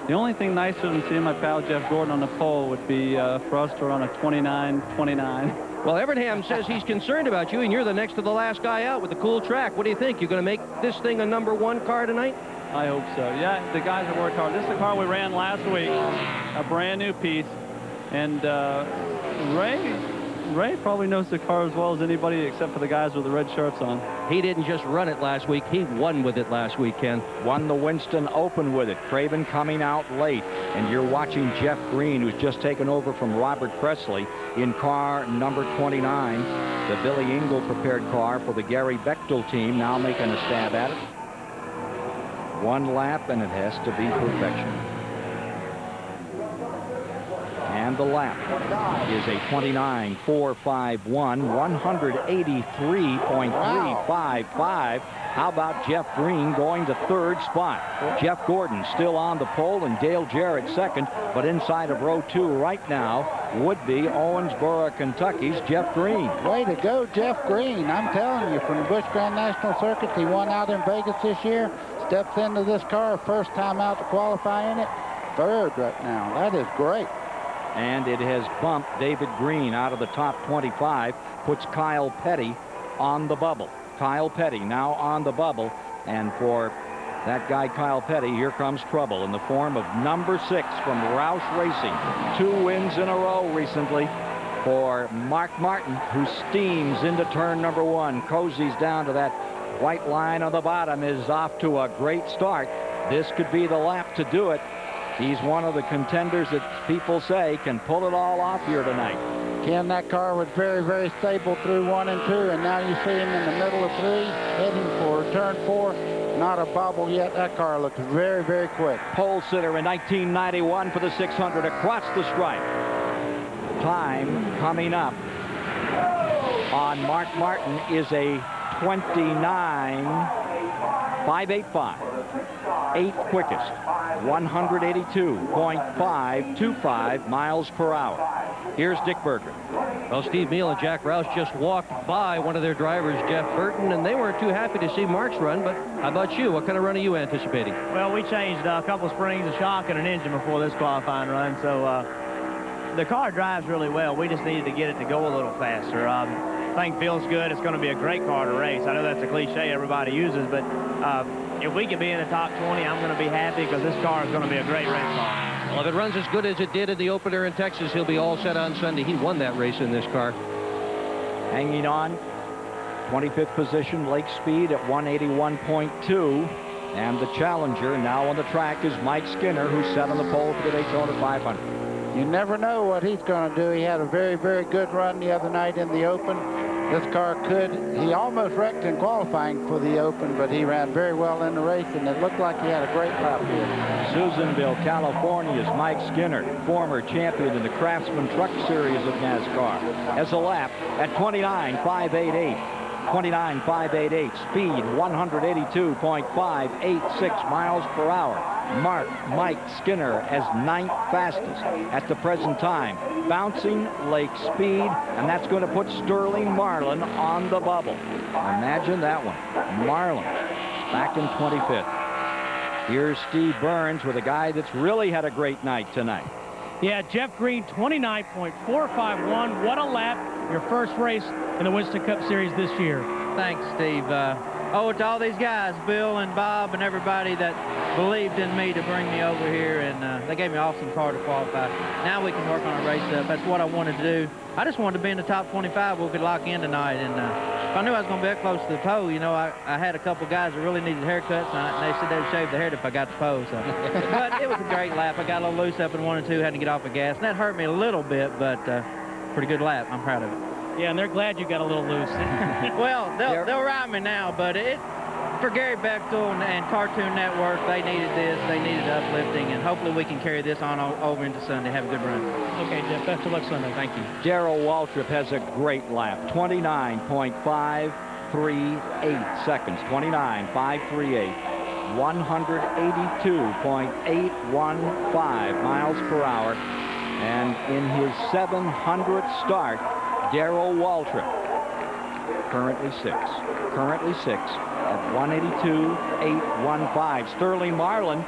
the only thing nicer than seeing my pal Jeff Gordon on the pole would be for us to run a 29.29. Well, Evernham says he's concerned about you, and you're the next to the last guy out with the cool track. What do you think? You're going to make this thing a #1 car tonight? I hope so. Yeah, the guys have worked hard. This is the car we ran last week, a brand new piece. And Ray probably knows the car as well as anybody except for the guys with the red shirts on. He didn't just run it last week. He won with it last week, Ken. Won the Winston Open with it. Craven coming out late. And you're watching Jeff Green, who's just taken over from Robert Presley in car number 29. The Billy Engel prepared car for the Gary Bechtel team, now making a stab at it. 1 lap, and it has to be perfection. And the lap is a 29.451, 183.355. How about Jeff Green going to third spot? Jeff Gordon still on the pole and Dale Jarrett second, but inside of row 2 right now would be Owensboro, Kentucky's Jeff Green. Way to go, Jeff Green. I'm telling you, from the Busch Grand National Circuit, he won out in Vegas this year, steps into this car, first time out to qualify in it, third right now. That is great. And it has bumped David Green out of the top 25, puts Kyle Petty on the bubble. Kyle Petty now on the bubble, and for that guy Kyle Petty, here comes trouble in the form of number 6 from Roush Racing. 2 wins in a row recently for Mark Martin, who steams into turn number 1, cozies down to that white line on the bottom, is off to a great start. This could be the lap to do it. He's one of the contenders that people say can pull it all off here tonight. Ken, that car was very, very stable through 1 and 2, and now you see him in the middle of 3, heading for turn 4. Not a bobble yet. That car looks very, very quick. Pole sitter in 1991 for the 600 across the stripe. Time coming up on Mark Martin is a 29.585. 8th quickest, 182.525 miles per hour. Here's Dick Berger. Well, Steve Meal and Jack Roush just walked by one of their drivers, Jeff Burton, and they weren't too happy to see Mark's run, but how about you? What kind of run are you anticipating? Well, we changed a couple of springs, a shock, and an engine before this qualifying run, so the car drives really well. We just needed to get it to go a little faster. Thing feels good. It's going to be a great car to race. I know that's a cliche everybody uses, but if we can be in the top 20, I'm going to be happy because this car is going to be a great race car. Well, if it runs as good as it did in the opener in Texas, he'll be all set on Sunday. He won that race in this car. Hanging on, 25th position, Lake Speed at 181.2. And the challenger now on the track is Mike Skinner, who's set on the pole for the Daytona 500. You never know what he's going to do. He had a very, very good run the other night in the Open. This car he almost wrecked in qualifying for the Open, but he ran very well in the race, and it looked like he had a great lap here. Susanville, California's Mike Skinner, former champion in the Craftsman Truck Series of NASCAR, has a lap at 29.588. 29.588, speed 182.586 miles per hour. Mike Skinner as 9th fastest at the present time. Bouncing Lake Speed, and that's going to put Sterling Marlin on the bubble. Imagine that one. Marlin back in 25th. Here's Steve Burns with a guy that's really had a great night tonight. Yeah, Jeff Green, 29.451. What a lap. Your first race in the Winston Cup Series this year. Thanks, Steve. To all these guys, Bill and Bob and everybody that believed in me to bring me over here, and they gave me an awesome car to qualify. Now we can work on a race up. That's what I wanted to do. I just wanted to be in the top 25 where we could lock in tonight, and if I knew I was going to be that close to the pole, you know, I had a couple guys that really needed haircuts, and they said they would shave their head if I got the pole. So. But it was a great lap. I got a little loose up in 1 and 2, had to get off the gas, and that hurt me a little bit, but pretty good lap. I'm proud of it. Yeah, and they're glad you got a little loose. Well, they'll ride me now, but for Gary Bechtel and Cartoon Network, they needed this. They needed uplifting, and hopefully we can carry this on over into Sunday. Have a good run. Okay, Jeff. Best of luck Sunday. Thank you. Darrell Waltrip has a great lap. 29.538 seconds. 29.538. 182.815 miles per hour. And in his 700th start, Darrell Waltrip, currently sixth at 182.815. Sterling Marlin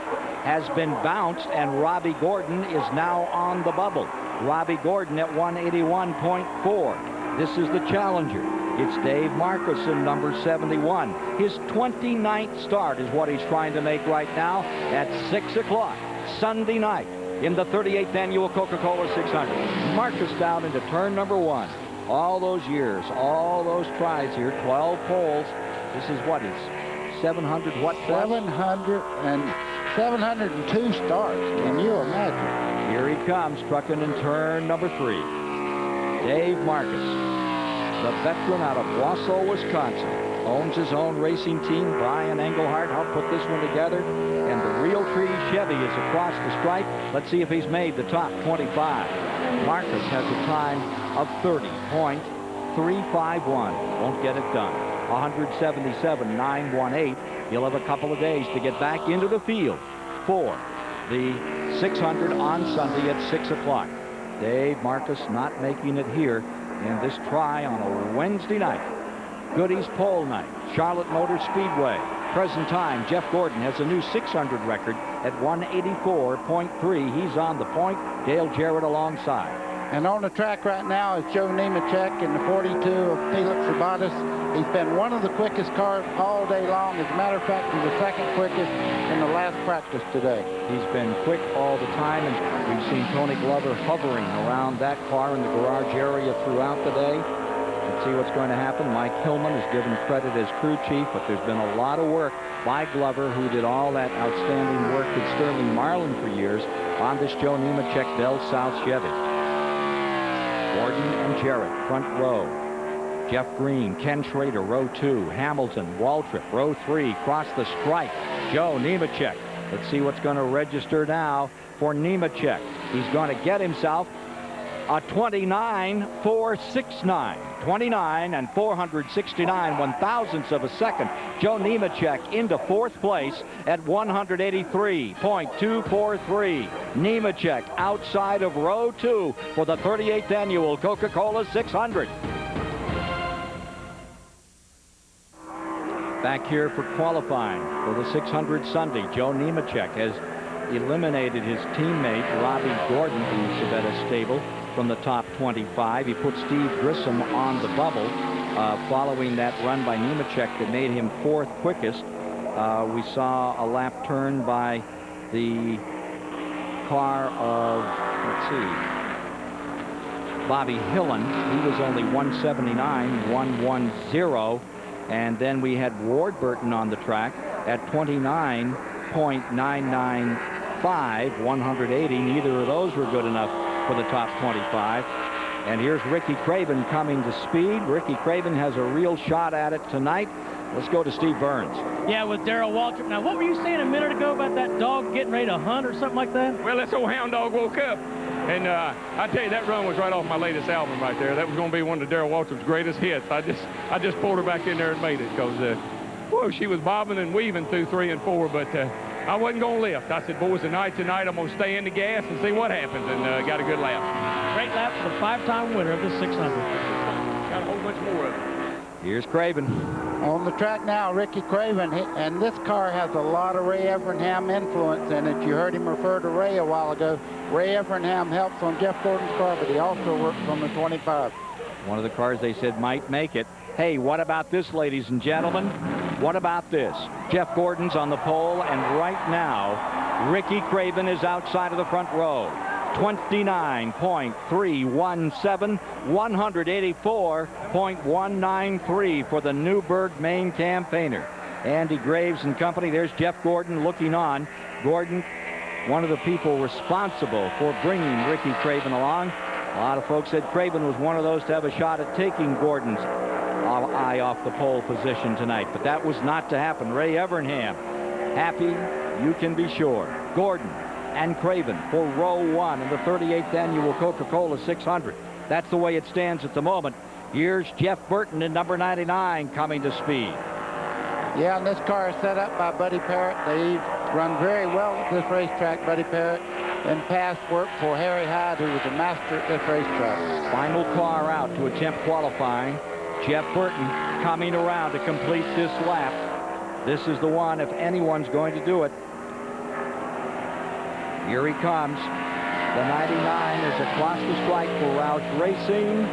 has been bounced, and Robbie Gordon is now on the bubble. Robbie Gordon at 181.4. This is the challenger. It's Dave Marcuson, number 71. His 29th start is what he's trying to make right now at 6 o'clock Sunday night in the 38th annual Coca-Cola 600. Marcus down into turn number 1. All those years, all those tries here, 12 poles. This is what is 700 what? 702 starts. Can you imagine? Here he comes, trucking in turn number 3. Dave Marcus, the veteran out of Wausau, Wisconsin, owns his own racing team. Brian Engelhardt helped put this one together, and the Realtree Chevy is across the stripe. Let's see if he's made the top 25. Marcus has a time of 30.351. Won't get it done. 177.918. He'll have a couple of days to get back into the field for the 600 on Sunday at 6 o'clock. Dave Marcus not making it here in this try on a Wednesday night. Goodies Pole Night, Charlotte Motor Speedway. Present time, Jeff Gordon has a new 600 record at 184.3. He's on the point. Dale Jarrett alongside. And on the track right now is Joe Nemechek in the 42 of Felix Sabatis. He's been one of the quickest cars all day long. As a matter of fact, he was second quickest in the last practice today. He's been quick all the time, and we've seen Tony Glover hovering around that car in the garage area throughout the day. Let's see what's going to happen. Mike Hillman is given credit as crew chief, but there's been a lot of work by Glover, who did all that outstanding work with Sterling Marlin for years on this Joe Nemechek Bell South Chevy. Gordon and Jarrett, front row. Jeff Green, Ken Schrader, row 2. Hamilton, Waltrip, row 3. Cross the stripe, Joe Nemechek. Let's see what's going to register now for Nemechek. He's going to get himself a 29.469. 29 and 469 one-thousandths of a second. Joe Nemechek into fourth place at 183.243. Nemechek outside of row 2 for the 38th annual Coca-Cola 600. Back here for qualifying for the 600 Sunday, Joe Nemechek has eliminated his teammate Robbie Gordon in the Civetta stable from the top 25. He put Steve Grissom on the bubble following that run by Nemechek that made him fourth quickest. We saw a lap turn by the car of, let's see, Bobby Hillen. He was only 179.110. And then we had Ward Burton on the track at 29.995, 180. Neither of those were good enough for the top 25. And here's Ricky Craven coming to speed. Ricky Craven has a real shot at it tonight. Let's go to Steve Burns. Yeah, with Darrell Waltrip. Now, what were you saying a minute ago about that dog getting ready to hunt or something like that? Well, this old hound dog woke up. And I tell you, that run was right off my latest album right there. That was going to be one of Darrell Waltrip's greatest hits. I just pulled her back in there and made it because, whoa, she was bobbing and weaving through 3 and 4, but I wasn't going to lift. I said, boys, tonight, I'm going to stay in the gas and see what happens, and got a good lap. Great lap for the 5-time winner of the 600. Got a whole bunch more of it. Here's Craven. On the track now, Ricky Craven, and this car has a lot of Ray Evernham influence in it. You heard him refer to Ray a while ago. Ray Evernham helps on Jeff Gordon's car, but he also works on the 25. One of the cars they said might make it. Hey, what about this, ladies and gentlemen? What about this? Jeff Gordon's on the pole, and right now, Ricky Craven is outside of the front row. 29.317, 184.193 for the Newburgh main campaigner. Andy Graves and company. There's Jeff Gordon looking on. Gordon, one of the people responsible for bringing Ricky Craven along. A lot of folks said Craven was one of those to have a shot at taking Gordon's eye off the pole position tonight, but that was not to happen. Ray Evernham, happy, you can be sure. Gordon and Craven for row 1 in the 38th annual Coca-Cola 600. That's the way it stands at the moment. Here's Jeff Burton in number 99 coming to speed. Yeah, and this car is set up by Buddy Parrott. They run very well at this racetrack, Buddy Parrott, and past work for Harry Hyde, who was a master at this racetrack. Final car out to attempt qualifying. Jeff Burton coming around to complete this lap. This is the one, if anyone's going to do it. Here he comes. The 99 is across the stripe for Roush Racing.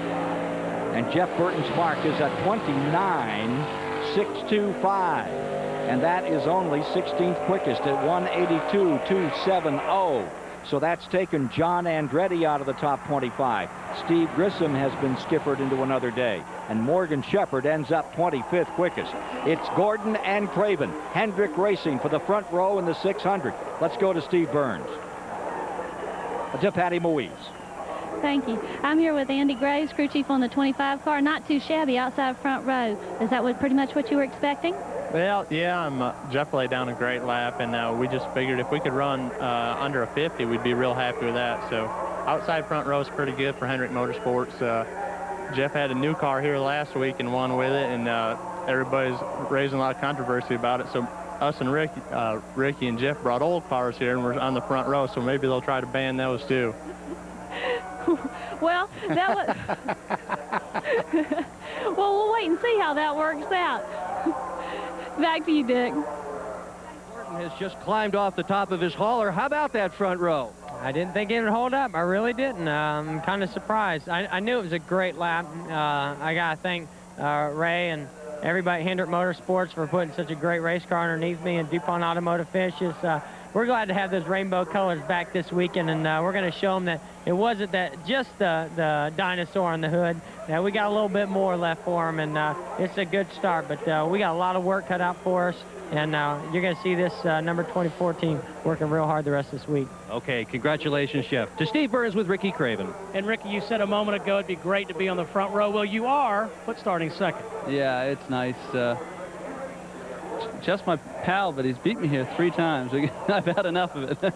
And Jeff Burton's mark is at 29.625. And that is only 16th quickest at 182.270. So that's taken John Andretti out of the top 25. Steve Grissom has been skippered into another day. And Morgan Shepherd ends up 25th quickest. It's Gordon and Craven. Hendrick Racing for the front row in the 600. Let's go to Steve Burns. To Patty Moise. Thank you. I'm here with Andy Graves, crew chief on the 25 car. Not too shabby outside front row. Is that pretty much what you were expecting? Well, yeah, Jeff laid down a great lap, and we just figured if we could run under a 50, we'd be real happy with that. So outside front row is pretty good for Hendrick Motorsports. Jeff had a new car here last week and won with it, and everybody's raising a lot of controversy about it. So us and Ricky and Jeff brought old cars here, and we're on the front row, so maybe they'll try to ban those too. Well, that was... Well, we'll wait and see how that works out. Back to you, Dick. Gordon has just climbed off the top of his hauler. How about that front row? I didn't think it would hold up. I really didn't. I'm kind of surprised. I knew it was a great lap. I got to thank Ray and everybody at Hendrick Motorsports for putting such a great race car underneath me, and DuPont Automotive Finishes. We're glad to have those rainbow colors back this weekend, and we're going to show them that it wasn't just the dinosaur on the hood. Now, we got a little bit more left for them, and it's a good start, but we got a lot of work cut out for us, and you're going to see this number 24 team working real hard the rest of this week. Okay, congratulations, Jeff. To Steve Burns with Ricky Craven. And Ricky, you said a moment ago it'd be great to be on the front row. Well, you are, but starting second. Yeah, it's nice. Just my pal, but he's beat me here 3 times. I've had enough of it.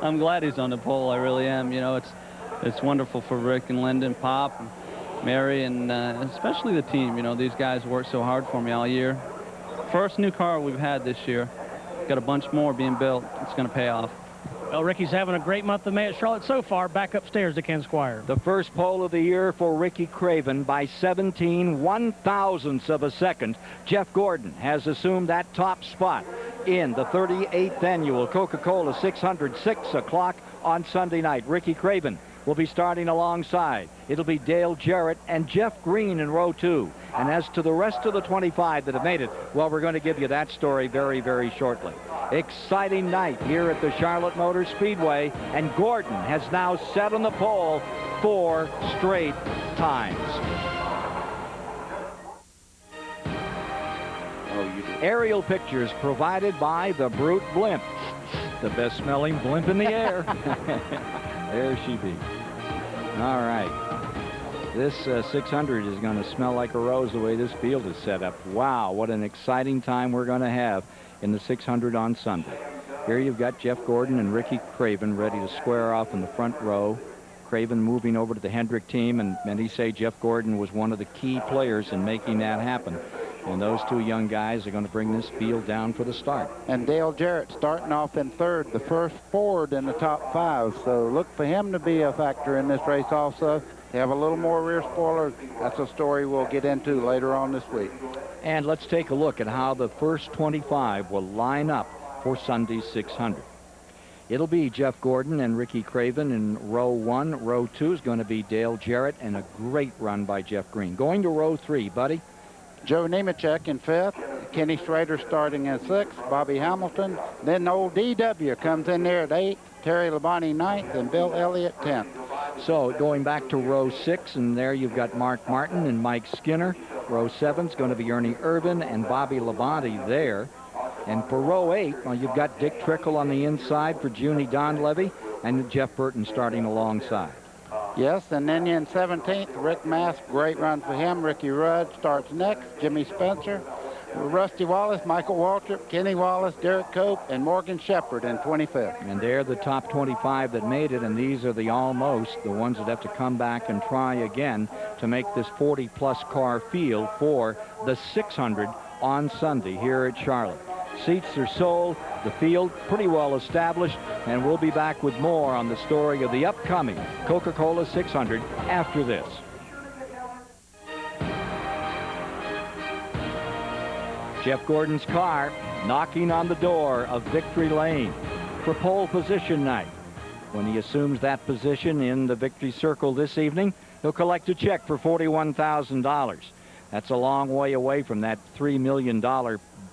I'm glad he's on the pole. I really am. You know, it's wonderful for Rick and Lyndon, Pop, and Mary, and especially the team. You know, these guys work so hard for me all year. First new car we've had this year. Got a bunch more being built. It's going to pay off. Well, Ricky's having a great month of May at Charlotte so far. Back upstairs to Ken Squire. The first pole of the year for Ricky Craven by 17 1/1000ths of a second. Jeff Gordon has assumed that top spot in the 38th annual Coca-Cola 600, 6 o'clock on Sunday night. Ricky Craven will be starting alongside. It'll be Dale Jarrett and Jeff Green in row 2. And as to the rest of the 25 that have made it, well, we're going to give you that story very, very shortly. Exciting night here at the Charlotte Motor Speedway, and Gordon has now set on the pole 4 straight times. Aerial pictures provided by the Brute Blimp, the best smelling blimp in the air. There she be. All right. This 600 is going to smell like a rose the way this field is set up. Wow, what an exciting time we're going to have in the 600 on Sunday. Here you've got Jeff Gordon and Ricky Craven ready to square off in the front row. Craven moving over to the Hendrick team, and many say Jeff Gordon was one of the key players in making that happen. And those 2 young guys are going to bring this field down for the start. And Dale Jarrett starting off in 3rd, the first Ford in the top 5. So look for him to be a factor in this race also. They have a little more rear spoiler. That's a story we'll get into later on this week. And let's take a look at how the first 25 will line up for Sunday's 600. It'll be Jeff Gordon and Ricky Craven in row 1. Row 2 is going to be Dale Jarrett, and a great run by Jeff Green. Going to row 3, buddy. Joe Nemechek in 5th, Kenny Schrader starting in 6th, Bobby Hamilton, then old DW comes in there at 8th, Terry Labonte 9th, and Bill Elliott 10th. So going back to row 6, and there you've got Mark Martin and Mike Skinner. Row 7 is going to be Ernie Irvin and Bobby Labonte there. And for row 8, well, you've got Dick Trickle on the inside for Junie Donlevy, and Jeff Burton starting alongside. Yes, and then in 17th, Rick Mask, great run for him. Ricky Rudd starts next. Jimmy Spencer, Rusty Wallace, Michael Waltrip, Kenny Wallace, Derek Cope, and Morgan Shepherd in 25th. And they're the top 25 that made it, and these are the almost, the ones that have to come back and try again to make this 40-plus car field for the 600 on Sunday here at Charlotte. Seats are sold, the field pretty well established, and we'll be back with more on the story of the upcoming Coca-Cola 600 after this. Jeff Gordon's car knocking on the door of victory lane for pole position night. When he assumes that position in the victory circle this evening, he'll collect a check for $41,000. That's a long way away from that $3 million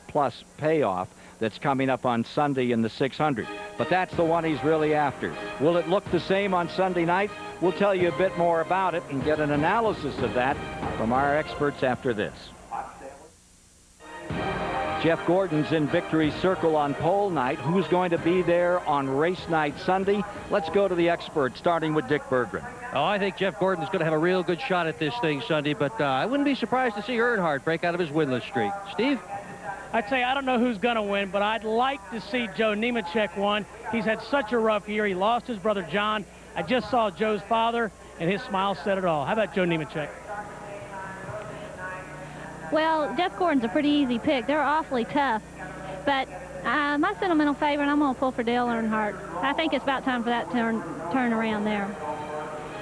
plus payoff that's coming up on Sunday in the 600. But that's the one he's really after. Will it look the same on Sunday night? We'll tell you a bit more about it and get an analysis of that from our experts after this. Jeff Gordon's in victory circle on pole night. Who's going to be there on race night Sunday? Let's go to the experts, starting with Dick Berggren. Oh, I think Jeff Gordon's going to have a real good shot at this thing Sunday, but I wouldn't be surprised to see Earnhardt break out of his winless streak. Steve? I'd say I don't know who's going to win, but I'd like to see Joe Nemechek win. He's had such a rough year. He lost his brother John. I just saw Joe's father, and his smile said it all. How about Joe Nemechek? Well, Jeff Gordon's a pretty easy pick. They're awfully tough. But my sentimental favorite, I'm going to pull for Dale Earnhardt. I think it's about time for that turn around there.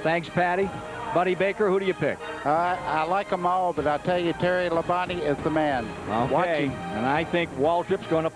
Thanks, Patty. Buddy Baker, who do you pick? I like them all, but I tell you, Terry Labonte is the man. Okay, and I think Waltrip's going to